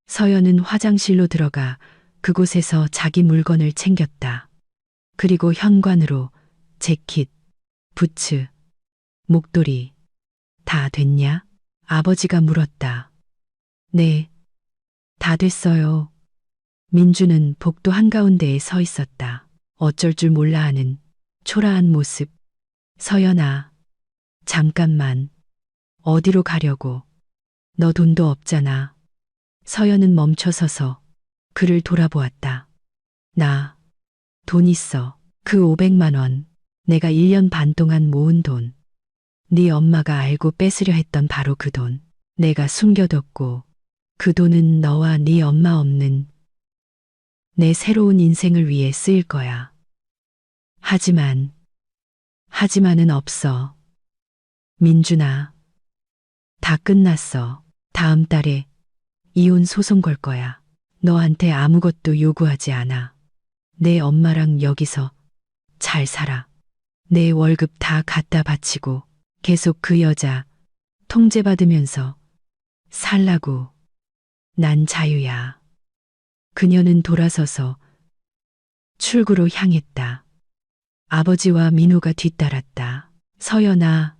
서연은 화장실로 들어가 그곳에서 자기 물건을 챙겼다. 그리고 현관으로 재킷, 부츠, 목도리, 다 됐냐? 아버지가 물었다. 네, 다 됐어요. 민주는 복도 한가운데에 서 있었다. 어쩔 줄 몰라 하는 초라한 모습. 서연아, 잠깐만. 어디로 가려고? 너 돈도 없잖아. 서연은 멈춰서서 그를 돌아보았다. 나 돈 있어. 그 500만 원. 내가 1년 반 동안 모은 돈. 네 엄마가 알고 뺏으려 했던 바로 그 돈. 내가 숨겨뒀고 그 돈은 너와 네 엄마 없는 내 새로운 인생을 위해 쓰일 거야. 하지만은 없어. 민준아, 다 끝났어. 다음 달에 이혼 소송 걸 거야. 너한테 아무것도 요구하지 않아. 내 엄마랑 여기서 잘 살아. 내 월급 다 갖다 바치고 계속 그 여자 통제받으면서 살라고. 난 자유야. 그녀는 돌아서서 출구로 향했다. 아버지와 민호가 뒤따랐다. 서연아,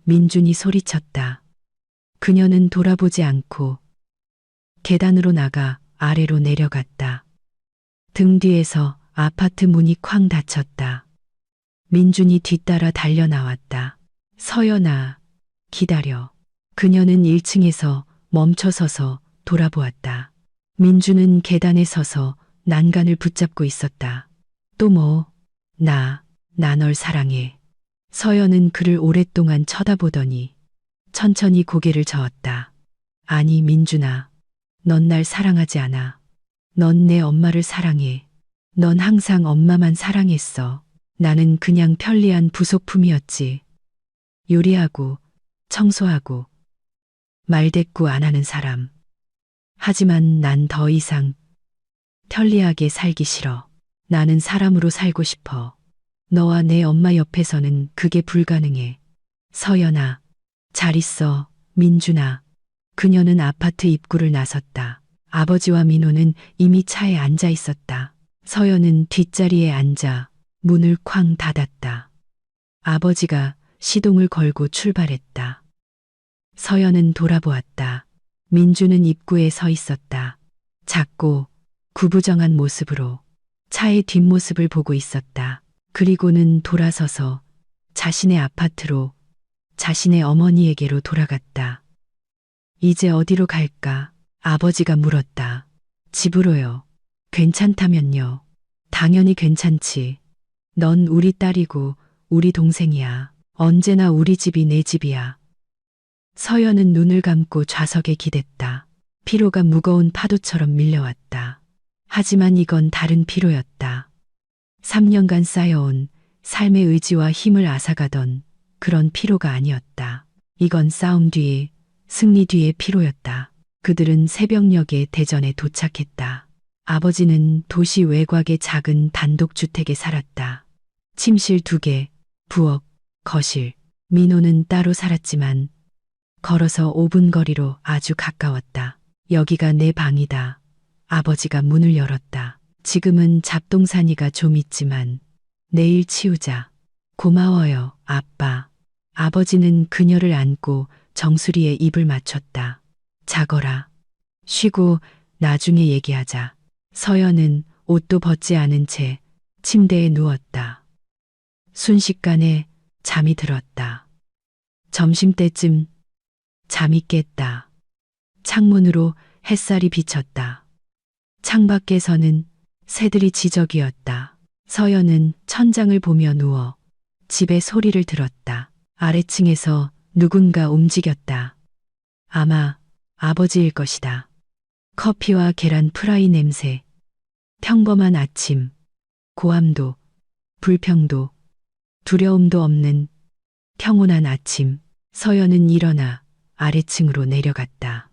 민준이 소리쳤다. 그녀는 돌아보지 않고 계단으로 나가 아래로 내려갔다. 등 뒤에서 아파트 문이 쾅 닫혔다. 민준이 뒤따라 달려나왔다. 서연아, 기다려. 그녀는 1층에서 멈춰서서 돌아보았다. 민준은 계단에 서서 난간을 붙잡고 있었다. 또 뭐? 나 널 사랑해. 서연은 그를 오랫동안 쳐다보더니 천천히 고개를 저었다. 아니, 민준아. 넌 날 사랑하지 않아. 넌 내 엄마를 사랑해. 넌 항상 엄마만 사랑했어. 나는 그냥 편리한 부속품이었지. 요리하고 청소하고 말대꾸 안 하는 사람. 하지만 난 더 이상 편리하게 살기 싫어. 나는 사람으로 살고 싶어. 너와 내 엄마 옆에서는 그게 불가능해. 서연아, 잘 있어, 민준아. 그녀는 아파트 입구를 나섰다. 아버지와 민호는 이미 차에 앉아 있었다. 서연은 뒷자리에 앉아 문을 쾅 닫았다. 아버지가 시동을 걸고 출발했다. 서연은 돌아보았다. 민주는 입구에 서 있었다. 작고 구부정한 모습으로 차의 뒷모습을 보고 있었다. 그리고는 돌아서서 자신의 아파트로, 자신의 어머니에게로 돌아갔다. 이제 어디로 갈까? 아버지가 물었다. 집으로요. 괜찮다면요. 당연히 괜찮지. 넌 우리 딸이고 우리 동생이야. 언제나 우리 집이 내 집이야. 서연은 눈을 감고 좌석에 기댔다. 피로가 무거운 파도처럼 밀려왔다. 하지만 이건 다른 피로였다. 3년간 쌓여온 삶의 의지와 힘을 앗아가던 그런 피로가 아니었다. 이건 싸움 뒤에 승리 뒤에 피로였다. 그들은 새벽녘에 대전에 도착했다. 아버지는 도시 외곽의 작은 단독주택에 살았다. 침실 2개, 부엌, 거실. 민호는 따로 살았지만 걸어서 5분 거리로 아주 가까웠다. 여기가 내 방이다. 아버지가 문을 열었다. 지금은 잡동사니가 좀 있지만 내일 치우자. 고마워요, 아빠. 아버지는 그녀를 안고 정수리에 입을 맞췄다. 자거라. 쉬고 나중에 얘기하자. 서연은 옷도 벗지 않은 채 침대에 누웠다. 순식간에 잠이 들었다. 점심때쯤 잠이 깼다. 창문으로 햇살이 비쳤다. 창밖에서는 새들이 지저귀었다. 서연은 천장을 보며 누워 집의 소리를 들었다. 아래층에서 누군가 움직였다. 아마 아버지일 것이다. 커피와 계란 프라이 냄새. 평범한 아침. 고함도, 불평도, 두려움도 없는 평온한 아침. 서연은 일어나 아래층으로 내려갔다.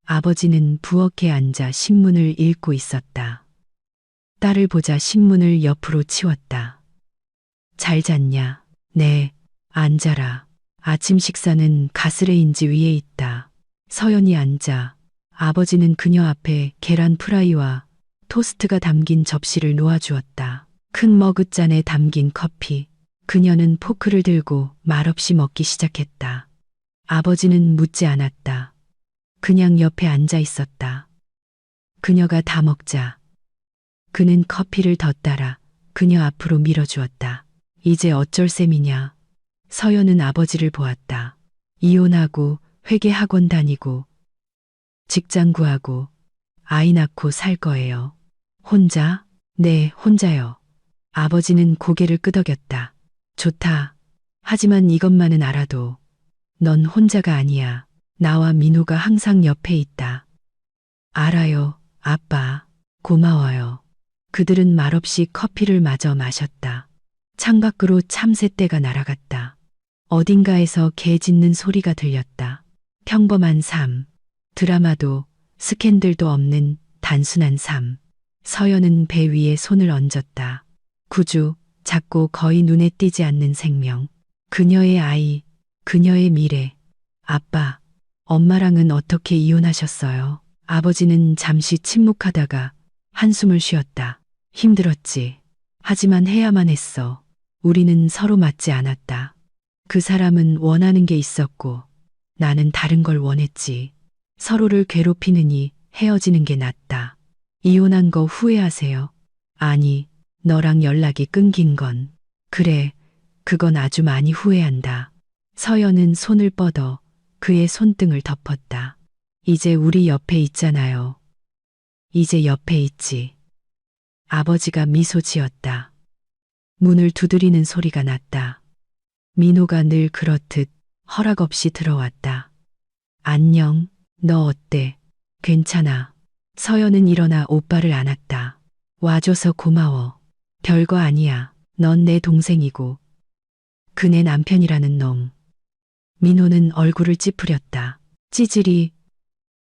아버지는 부엌에 앉아 신문을 읽고 있었다. 딸을 보자 신문을 옆으로 치웠다. 잘 잤냐? 네, 앉아라. 아침 식사는 가스레인지 위에 있다. 서연이 앉아 아버지는 그녀 앞에 계란 프라이와 토스트가 담긴 접시를 놓아주었다. 큰 머그잔에 담긴 커피. 그녀는 포크를 들고 말없이 먹기 시작했다. 아버지는 묻지 않았다. 그냥 옆에 앉아 있었다. 그녀가 다 먹자 그는 커피를 더 따라 그녀 앞으로 밀어주었다. 이제 어쩔 셈이냐. 서연은 아버지를 보았다. 이혼하고 회계학원 다니고 직장 구하고 아이 낳고 살 거예요. 혼자? 네, 혼자요. 아버지는 고개를 끄덕였다. 좋다. 하지만 이것만은 알아도 넌 혼자가 아니야. 나와 민호가 항상 옆에 있다. 알아요, 아빠. 고마워요. 그들은 말없이 커피를 마저 마셨다. 창밖으로 참새떼가 날아갔다. 어딘가에서 개 짖는 소리가 들렸다. 평범한 삶. 드라마도 스캔들도 없는 단순한 삶. 서연은 배 위에 손을 얹었다. 구주, 작고 거의 눈에 띄지 않는 생명. 그녀의 아이, 그녀의 미래. 아빠, 엄마랑은 어떻게 이혼하셨어요? 아버지는 잠시 침묵하다가 한숨을 쉬었다. 힘들었지. 하지만 해야만 했어. 우리는 서로 맞지 않았다. 그 사람은 원하는 게 있었고 나는 다른 걸 원했지. 서로를 괴롭히느니 헤어지는 게 낫다. 이혼한 거 후회하세요? 아니, 너랑 연락이 끊긴 건. 그래, 그건 아주 많이 후회한다. 서연은 손을 뻗어 그의 손등을 덮었다. 이제 우리 옆에 있잖아요. 이제 옆에 있지. 아버지가 미소 지었다. 문을 두드리는 소리가 났다. 민호가 늘 그렇듯 허락 없이 들어왔다. 안녕, 너 어때? 괜찮아. 서연은 일어나 오빠를 안았다. 와줘서 고마워. 별거 아니야. 넌 내 동생이고 그네 남편이라는 놈. 민호는 얼굴을 찌푸렸다. 찌질이.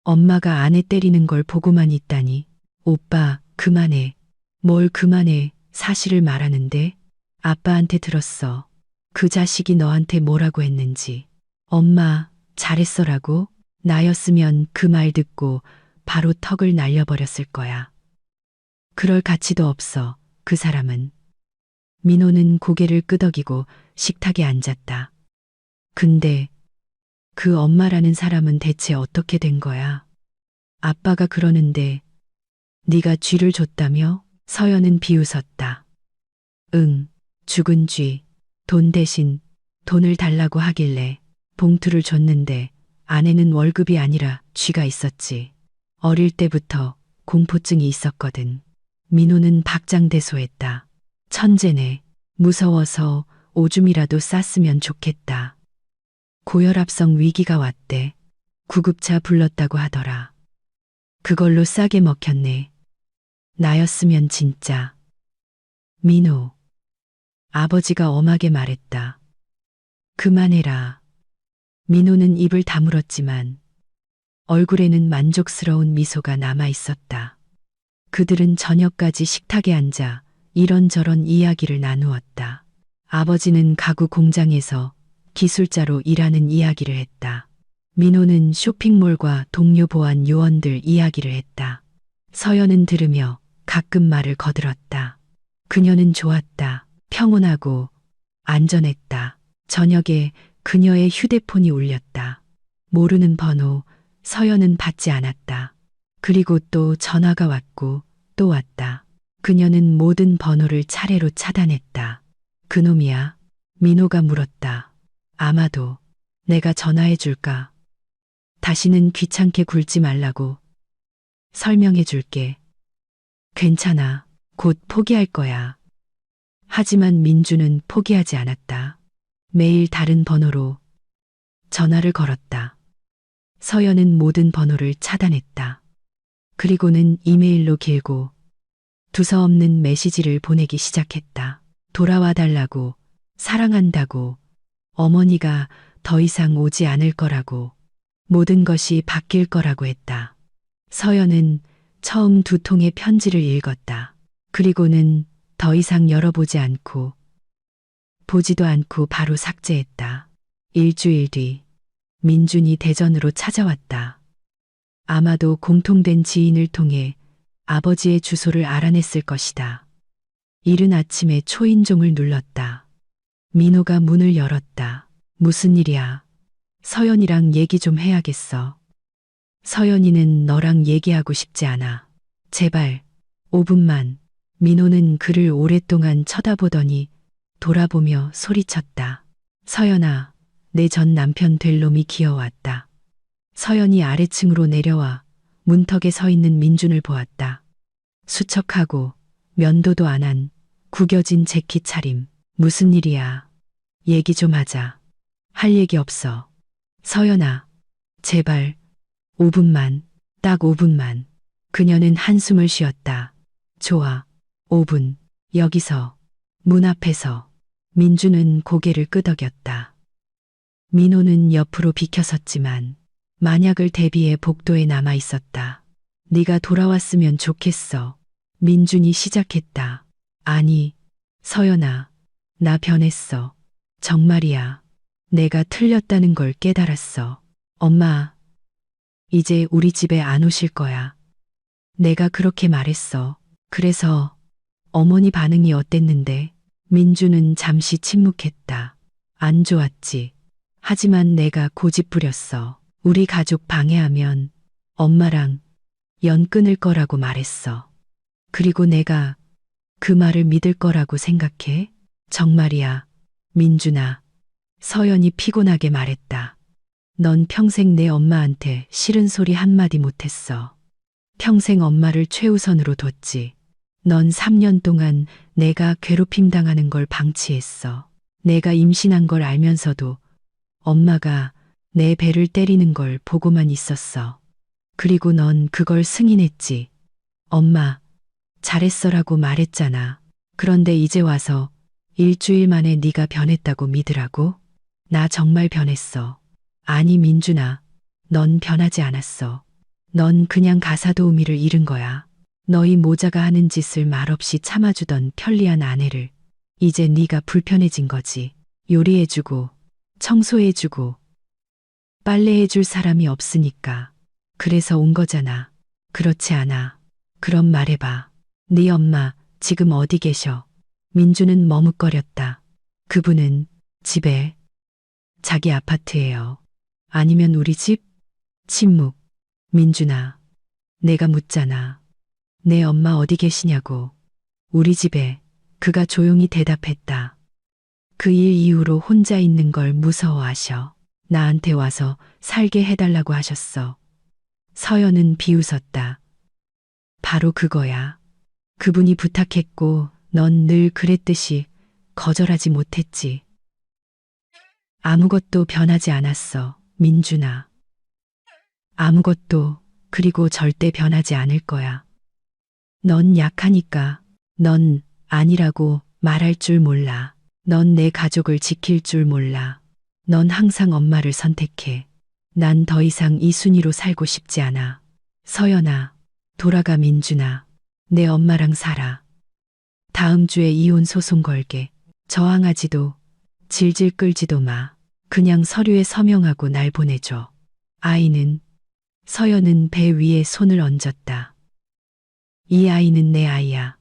엄마가 아내 때리는 걸 보고만 있다니. 오빠, 그만해. 뭘 그만해. 사실을 말하는데. 아빠한테 들었어. 그 자식이 너한테 뭐라고 했는지. 엄마, 잘했어라고? 나였으면 그 말 듣고 바로 턱을 날려버렸을 거야. 그럴 가치도 없어, 그 사람은. 민호는 고개를 끄덕이고 식탁에 앉았다. 근데 그 엄마라는 사람은 대체 어떻게 된 거야? 아빠가 그러는데 네가 쥐를 줬다며? 서연은 비웃었다. 응, 죽은 쥐. 돈 대신 돈을 달라고 하길래 봉투를 줬는데 안에는 월급이 아니라 쥐가 있었지. 어릴 때부터 공포증이 있었거든. 민호는 박장대소했다. 천재네. 무서워서 오줌이라도 쌌으면 좋겠다. 고혈압성 위기가 왔대. 구급차 불렀다고 하더라. 그걸로 싸게 먹혔네. 나였으면 진짜. 민호. 아버지가 엄하게 말했다. 그만해라. 민호는 입을 다물었지만 얼굴에는 만족스러운 미소가 남아 있었다. 그들은 저녁까지 식탁에 앉아 이런저런 이야기를 나누었다. 아버지는 가구 공장에서 기술자로 일하는 이야기를 했다. 민호는 쇼핑몰과 동료 보안 요원들 이야기를 했다. 서연은 들으며 가끔 말을 거들었다. 그녀는 좋았다. 평온하고 안전했다. 저녁에 그녀의 휴대폰이 울렸다. 모르는 번호, 서연은 받지 않았다. 그리고 또 전화가 왔고 또 왔다. 그녀는 모든 번호를 차례로 차단했다. 그놈이야? 민호가 물었다. 아마도 내가 전화해 줄까? 다시는 귀찮게 굴지 말라고 설명해 줄게. 괜찮아. 곧 포기할 거야. 하지만 민주는 포기하지 않았다. 매일 다른 번호로 전화를 걸었다. 서연은 모든 번호를 차단했다. 그리고는 이메일로 길고 두서없는 메시지를 보내기 시작했다. 돌아와 달라고, 사랑한다고, 어머니가 더 이상 오지 않을 거라고, 모든 것이 바뀔 거라고 했다. 서연은 처음 2통의 편지를 읽었다. 그리고는 더 이상 열어보지 않고, 보지도 않고 바로 삭제했다. 일주일 뒤, 민준이 대전으로 찾아왔다. 아마도 공통된 지인을 통해 아버지의 주소를 알아냈을 것이다. 이른 아침에 초인종을 눌렀다. 민호가 문을 열었다. 무슨 일이야? 서연이랑 얘기 좀 해야겠어. 서연이는 너랑 얘기하고 싶지 않아. 제발, 5분만. 민호는 그를 오랫동안 쳐다보더니 돌아보며 소리쳤다. 서연아, 내 전 남편 될 놈이 기어왔다. 서연이 아래층으로 내려와 문턱에 서 있는 민준을 보았다. 수척하고 면도도 안 한 구겨진 재킷 차림. 무슨 일이야? 얘기 좀 하자. 할 얘기 없어. 서연아, 제발 5분만, 딱 5분만. 그녀는 한숨을 쉬었다. 좋아, 5분. 여기서, 문 앞에서. 민주는 고개를 끄덕였다. 민호는 옆으로 비켜섰지만 만약을 대비해 복도에 남아 있었다. 네가 돌아왔으면 좋겠어. 민준이 시작했다. 아니, 서연아, 나 변했어. 정말이야. 내가 틀렸다는 걸 깨달았어. 엄마, 이제 우리 집에 안 오실 거야. 내가 그렇게 말했어. 그래서 어머니 반응이 어땠는데? 민주는 잠시 침묵했다. 안 좋았지. 하지만 내가 고집부렸어. 우리 가족 방해하면 엄마랑 연 끊을 거라고 말했어. 그리고 내가 그 말을 믿을 거라고 생각해? 정말이야, 민준아. 서연이 피곤하게 말했다. 넌 평생 내 엄마한테 싫은 소리 한마디 못했어. 평생 엄마를 최우선으로 뒀지. 넌 3년 동안 내가 괴롭힘 당하는 걸 방치했어. 내가 임신한 걸 알면서도 엄마가 내 배를 때리는 걸 보고만 있었어. 그리고 넌 그걸 승인했지. 엄마, 잘했어라고 말했잖아. 그런데 이제 와서 일주일 만에 네가 변했다고 믿으라고? 나 정말 변했어. 아니 민준아, 넌 변하지 않았어. 넌 그냥 가사도우미를 잃은 거야. 너희 모자가 하는 짓을 말없이 참아주던 편리한 아내를 이제 네가 불편해진 거지. 요리해주고 청소해주고 빨래해줄 사람이 없으니까. 그래서 온 거잖아. 그렇지 않아. 그럼 말해봐. 네 엄마 지금 어디 계셔? 민주는 머뭇거렸다. 그분은 집에, 자기 아파트예요. 아니면 우리 집? 침묵. 민준아, 내가 묻잖아. 내 엄마 어디 계시냐고. 우리 집에. 그가 조용히 대답했다. 그 일 이후로 혼자 있는 걸 무서워하셔. 나한테 와서 살게 해달라고 하셨어. 서연은 비웃었다. 바로 그거야. 그분이 부탁했고 넌 늘 그랬듯이 거절하지 못했지. 아무것도 변하지 않았어, 민준아. 아무것도, 그리고 절대 변하지 않을 거야. 넌 약하니까. 넌 아니라고 말할 줄 몰라. 넌 내 가족을 지킬 줄 몰라. 넌 항상 엄마를 선택해. 난 더 이상 이 순위로 살고 싶지 않아. 서연아, 돌아가 민준아. 내 엄마랑 살아. 다음 주에 이혼 소송 걸게. 저항하지도 질질 끌지도 마. 그냥 서류에 서명하고 날 보내줘. 아이는 서연은 배 위에 손을 얹었다. 이 아이는 내 아이야.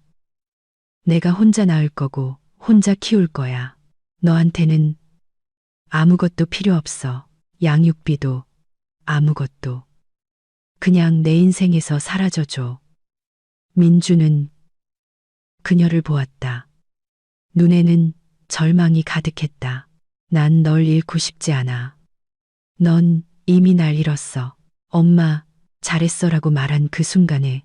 내가 혼자 낳을 거고 혼자 키울 거야. 너한테는 아무것도 필요 없어. 양육비도 아무것도. 그냥 내 인생에서 사라져줘. 민주는 그녀를 보았다. 눈에는 절망이 가득했다. 난 널 잃고 싶지 않아. 넌 이미 날 잃었어. 엄마, 잘했어라고 말한 그 순간에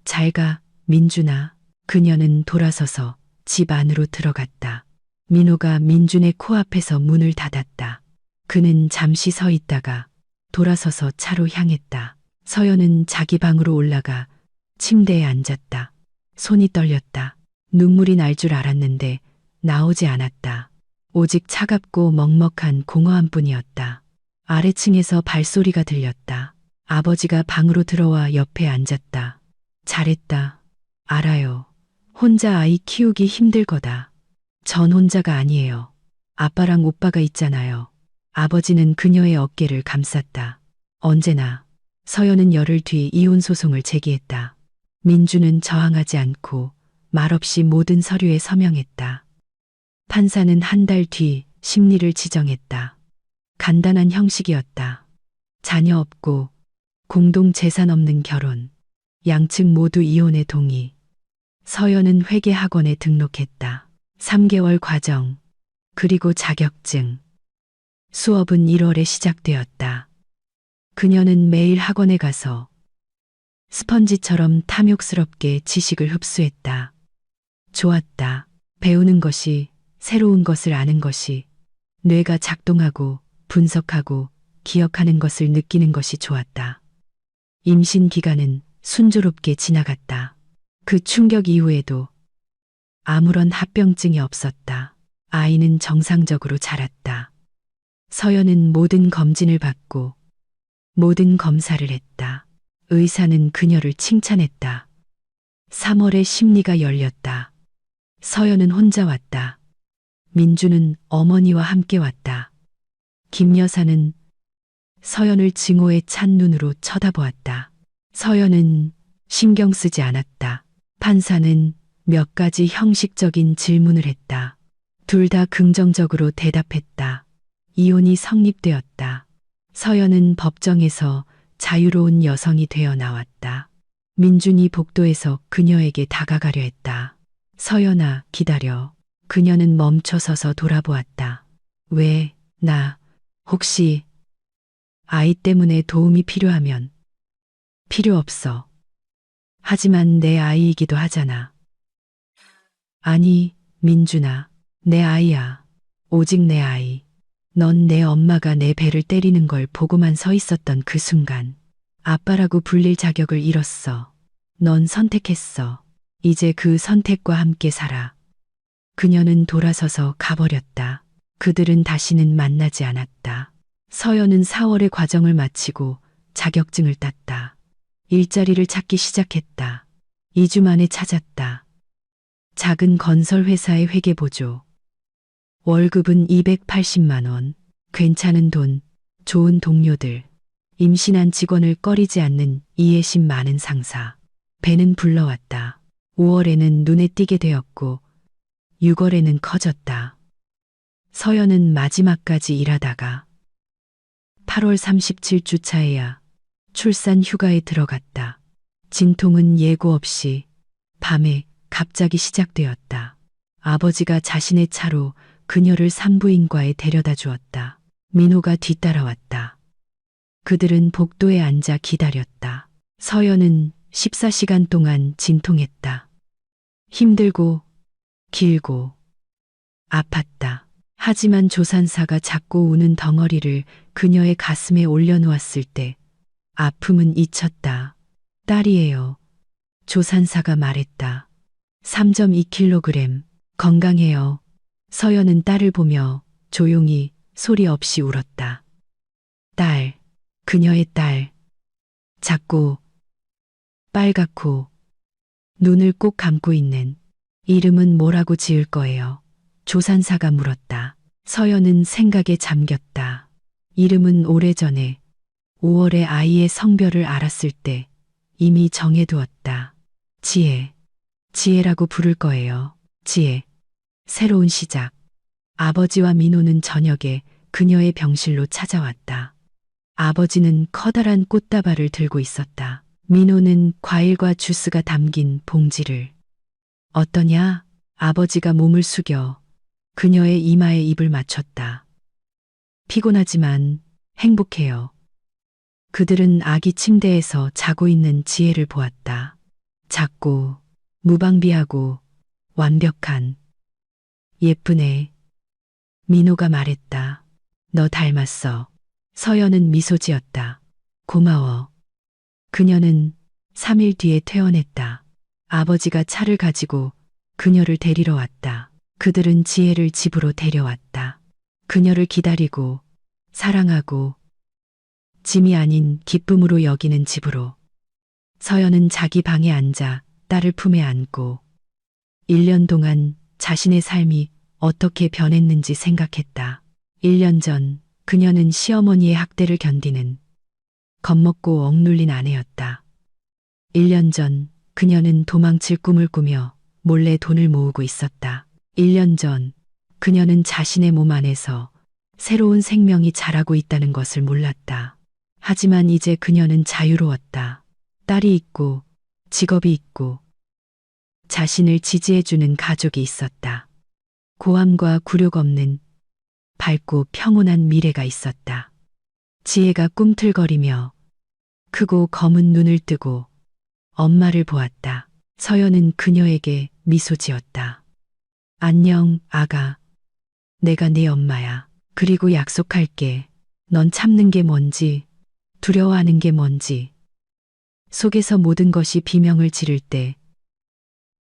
잘 가, 민준아. 그녀는 돌아서서 집 안으로 들어갔다. 민호가 민준의 코앞에서 문을 닫았다. 그는 잠시 서 있다가 돌아서서 차로 향했다. 서연은 자기 방으로 올라가 침대에 앉았다. 손이 떨렸다. 눈물이 날 줄 알았는데 나오지 않았다. 오직 차갑고 먹먹한 공허함뿐이었다. 아래층에서 발소리가 들렸다. 아버지가 방으로 들어와 옆에 앉았다. 잘했다. 알아요. 혼자 아이 키우기 힘들 거다. 전 혼자가 아니에요. 아빠랑 오빠가 있잖아요. 아버지는 그녀의 어깨를 감쌌다. 언제나. 서연은 열흘 뒤 이혼 소송을 제기했다. 민주는 저항하지 않고 말없이 모든 서류에 서명했다. 판사는 한 달 뒤 심리를 지정했다. 간단한 형식이었다. 자녀 없고 공동 재산 없는 결혼. 양측 모두 이혼에 동의. 서연은 회계학원에 등록했다. 3개월 과정. 그리고 자격증. 수업은 1월에 시작되었다. 그녀는 매일 학원에 가서 스펀지처럼 탐욕스럽게 지식을 흡수했다. 좋았다. 배우는 것이, 새로운 것을 아는 것이, 뇌가 작동하고 분석하고 기억하는 것을 느끼는 것이 좋았다. 임신 기간은 순조롭게 지나갔다. 그 충격 이후에도 아무런 합병증이 없었다. 아이는 정상적으로 자랐다. 서연은 모든 검진을 받고 모든 검사를 했다. 의사는 그녀를 칭찬했다. 3월에 심리가 열렸다. 서연은 혼자 왔다. 민주는 어머니와 함께 왔다. 김 여사는 서연을 증오에 찬 눈으로 쳐다보았다. 서연은 신경 쓰지 않았다. 판사는 몇 가지 형식적인 질문을 했다. 둘 다 긍정적으로 대답했다. 이혼이 성립되었다. 서연은 법정에서 자유로운 여성이 되어 나왔다. 민준이 복도에서 그녀에게 다가가려 했다. 서연아, 기다려. 그녀는 멈춰서서 돌아보았다. 왜, 혹시 아이 때문에 도움이 필요하면. 필요 없어. 하지만 내 아이이기도 하잖아. 아니, 민준아, 내 아이야. 오직 내 아이. 넌 내 엄마가 내 배를 때리는 걸 보고만 서 있었던 그 순간 아빠라고 불릴 자격을 잃었어. 넌 선택했어. 이제 그 선택과 함께 살아. 그녀는 돌아서서 가버렸다. 그들은 다시는 만나지 않았다. 서연은 4월에 과정을 마치고 자격증을 땄다. 일자리를 찾기 시작했다. 2주 만에 찾았다. 작은 건설회사의 회계보조. 월급은 280만 원. 괜찮은 돈, 좋은 동료들. 임신한 직원을 꺼리지 않는 이해심 많은 상사. 배는 불러왔다. 5월에는 눈에 띄게 되었고 6월에는 커졌다. 서연은 마지막까지 일하다가 8월 37주차에야 출산 휴가에 들어갔다. 진통은 예고 없이 밤에 갑자기 시작되었다. 아버지가 자신의 차로 그녀를 산부인과에 데려다 주었다. 민호가 뒤따라왔다. 그들은 복도에 앉아 기다렸다. 서연은 14시간 동안 진통했다. 힘들고 길고 아팠다. 하지만 조산사가 작고 우는 덩어리를 그녀의 가슴에 올려놓았을 때 아픔은 잊혔다. 딸이에요. 조산사가 말했다. 3.2kg. 건강해요. 서연은 딸을 보며 조용히 소리 없이 울었다. 딸, 그녀의 딸. 작고 빨갛고 눈을 꼭 감고 있는. 이름은 뭐라고 지을 거예요? 조산사가 물었다. 서연은 생각에 잠겼다. 이름은 오래전에 5월에 아이의 성별을 알았을 때 이미 정해두었다. 지혜. 지혜라고 부를 거예요. 지혜. 새로운 시작. 아버지와 민호는 저녁에 그녀의 병실로 찾아왔다. 아버지는 커다란 꽃다발을 들고 있었다. 민호는 과일과 주스가 담긴 봉지를. 어떠냐? 아버지가 몸을 숙여 그녀의 이마에 입을 맞췄다. 피곤하지만 행복해요. 그들은 아기 침대에서 자고 있는 지혜를 보았다. 작고 무방비하고 완벽한. 예쁘네. 민호가 말했다. 너 닮았어. 서연은 미소 지었다. 고마워. 그녀는 3일 뒤에 퇴원했다. 아버지가 차를 가지고 그녀를 데리러 왔다. 그들은 지혜를 집으로 데려왔다. 그녀를 기다리고 사랑하고 짐이 아닌 기쁨으로 여기는 집으로. 서연은 자기 방에 앉아 딸을 품에 안고 1년 동안 자신의 삶이 어떻게 변했는지 생각했다. 1년 전 그녀는 시어머니의 학대를 견디는 겁먹고 억눌린 아내였다. 1년 전 그녀는 도망칠 꿈을 꾸며 몰래 돈을 모으고 있었다. 1년 전 그녀는 자신의 몸 안에서 새로운 생명이 자라고 있다는 것을 몰랐다. 하지만 이제 그녀는 자유로웠다. 딸이 있고 직업이 있고 자신을 지지해주는 가족이 있었다. 고함과 굴욕 없는 밝고 평온한 미래가 있었다. 지혜가 꿈틀거리며 크고 검은 눈을 뜨고 엄마를 보았다. 서연은 그녀에게 미소 지었다. 안녕, 아가. 내가 네 엄마야. 그리고 약속할게. 넌 참는 게 뭔지, 두려워하는 게 뭔지, 속에서 모든 것이 비명을 지를 때,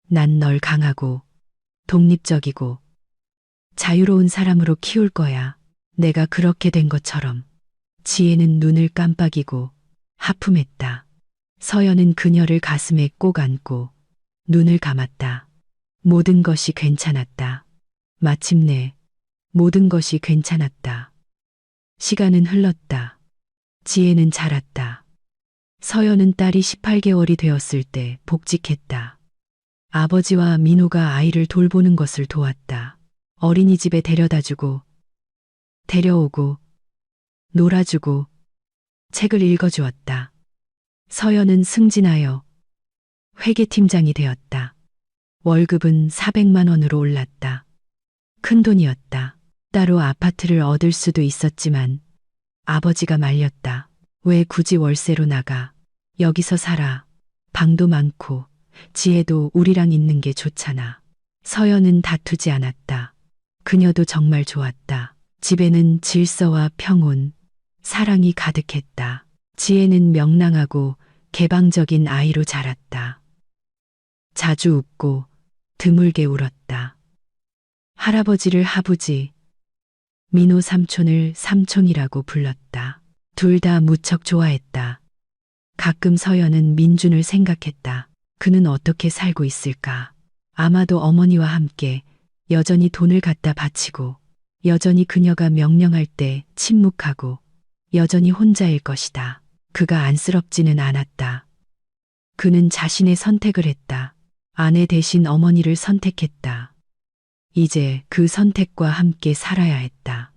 난 널 강하고, 독립적이고, 자유로운 사람으로 키울 거야. 내가 그렇게 된 것처럼. 지혜는 눈을 깜빡이고, 하품했다. 서연은 그녀를 가슴에 꼭 안고, 눈을 감았다. 모든 것이 괜찮았다. 마침내, 모든 것이 괜찮았다. 시간은 흘렀다. 지혜는 자랐다. 서연은 딸이 18개월이 되었을 때 복직했다. 아버지와 민호가 아이를 돌보는 것을 도왔다. 어린이집에 데려다주고, 데려오고, 놀아주고, 책을 읽어주었다. 서연은 승진하여 회계팀장이 되었다. 월급은 400만 원으로 올랐다. 큰 돈이었다. 따로 아파트를 얻을 수도 있었지만 아버지가 말렸다. 왜 굳이 월세로 나가? 여기서 살아. 방도 많고 지혜도 우리랑 있는 게 좋잖아. 서연은 다투지 않았다. 그녀도 정말 좋았다. 집에는 질서와 평온, 사랑이 가득했다. 지혜는 명랑하고 개방적인 아이로 자랐다. 자주 웃고 드물게 울었다. 할아버지를 하부지, 민호 삼촌을 삼촌이라고 불렀다. 둘 다 무척 좋아했다. 가끔 서연은 민준을 생각했다. 그는 어떻게 살고 있을까? 아마도 어머니와 함께 여전히 돈을 갖다 바치고, 여전히 그녀가 명령할 때 침묵하고, 여전히 혼자일 것이다. 그가 안쓰럽지는 않았다. 그는 자신의 선택을 했다. 아내 대신 어머니를 선택했다. 이제 그 선택과 함께 살아야 했다.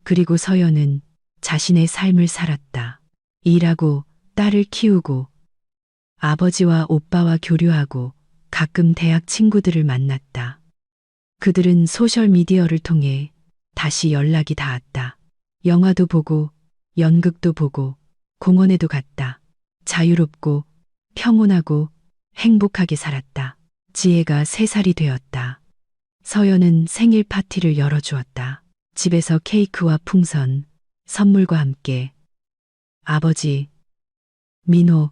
그리고 서연은 자신의 삶을 살았다. 일하고 딸을 키우고 아버지와 오빠와 교류하고 가끔 대학 친구들을 만났다. 그들은 소셜미디어를 통해 다시 연락이 닿았다. 영화도 보고 연극도 보고 공원에도 갔다. 자유롭고 평온하고 행복하게 살았다. 지혜가 3살이 되었다. 서연은 생일 파티를 열어주었다. 집에서 케이크와 풍선, 선물과 함께 아버지, 민호,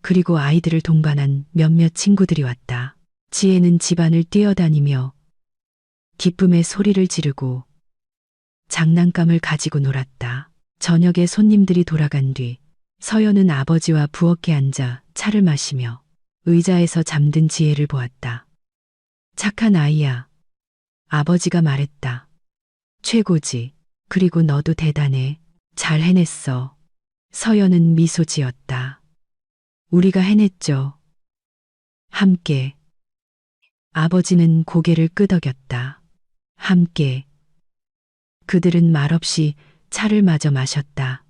그리고 아이들을 동반한 몇몇 친구들이 왔다. 지혜는 집안을 뛰어다니며 기쁨의 소리를 지르고 장난감을 가지고 놀았다. 저녁에 손님들이 돌아간 뒤 서연은 아버지와 부엌에 앉아 차를 마시며 의자에서 잠든 지혜를 보았다. 착한 아이야. 아버지가 말했다. 최고지. 그리고 너도 대단해. 잘 해냈어. 서연은 미소 지었다. 우리가 해냈죠. 함께. 아버지는 고개를 끄덕였다. 함께. 그들은 말없이 차를 마저 마셨다.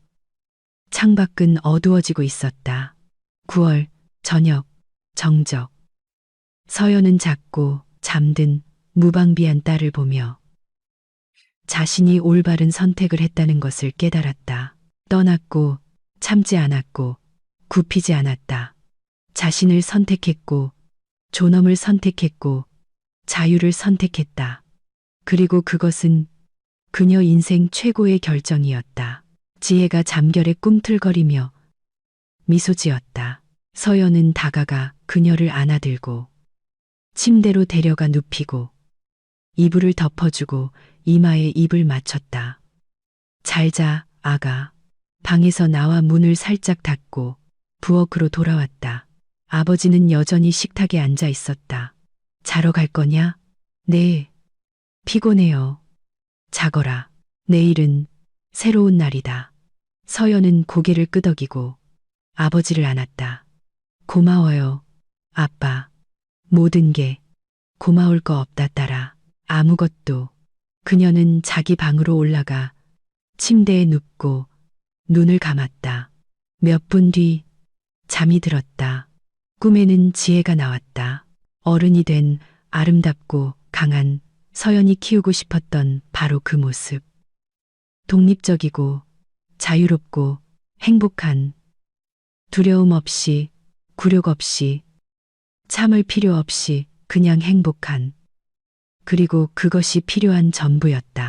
창밖은 어두워지고 있었다. 9월 저녁 정적. 서연은 작고 잠든 무방비한 딸을 보며 자신이 올바른 선택을 했다는 것을 깨달았다. 떠났고 참지 않았고 굽히지 않았다. 자신을 선택했고 존엄을 선택했고 자유를 선택했다. 그리고 그것은 그녀 인생 최고의 결정이었다. 지혜가 잠결에 꿈틀거리며 미소 지었다. 서연은 다가가 그녀를 안아들고 침대로 데려가 눕히고 이불을 덮어주고 이마에 입을 맞췄다. 잘 자, 아가. 방에서 나와 문을 살짝 닫고 부엌으로 돌아왔다. 아버지는 여전히 식탁에 앉아 있었다. 자러 갈 거냐? 네. 피곤해요. 자거라. 내일은 새로운 날이다. 서연은 고개를 끄덕이고 아버지를 안았다. 고마워요, 아빠. 모든 게 고마울 거 없다, 딸아. 아무것도. 그녀는 자기 방으로 올라가 침대에 눕고 눈을 감았다. 몇 분 뒤 잠이 들었다. 꿈에는 지혜가 나왔다. 어른이 된 아름답고 강한 서연이 키우고 싶었던 바로 그 모습. 독립적이고 자유롭고 행복한, 두려움 없이, 굴욕 없이, 참을 필요 없이 그냥 행복한. 그리고 그것이 필요한 전부였다.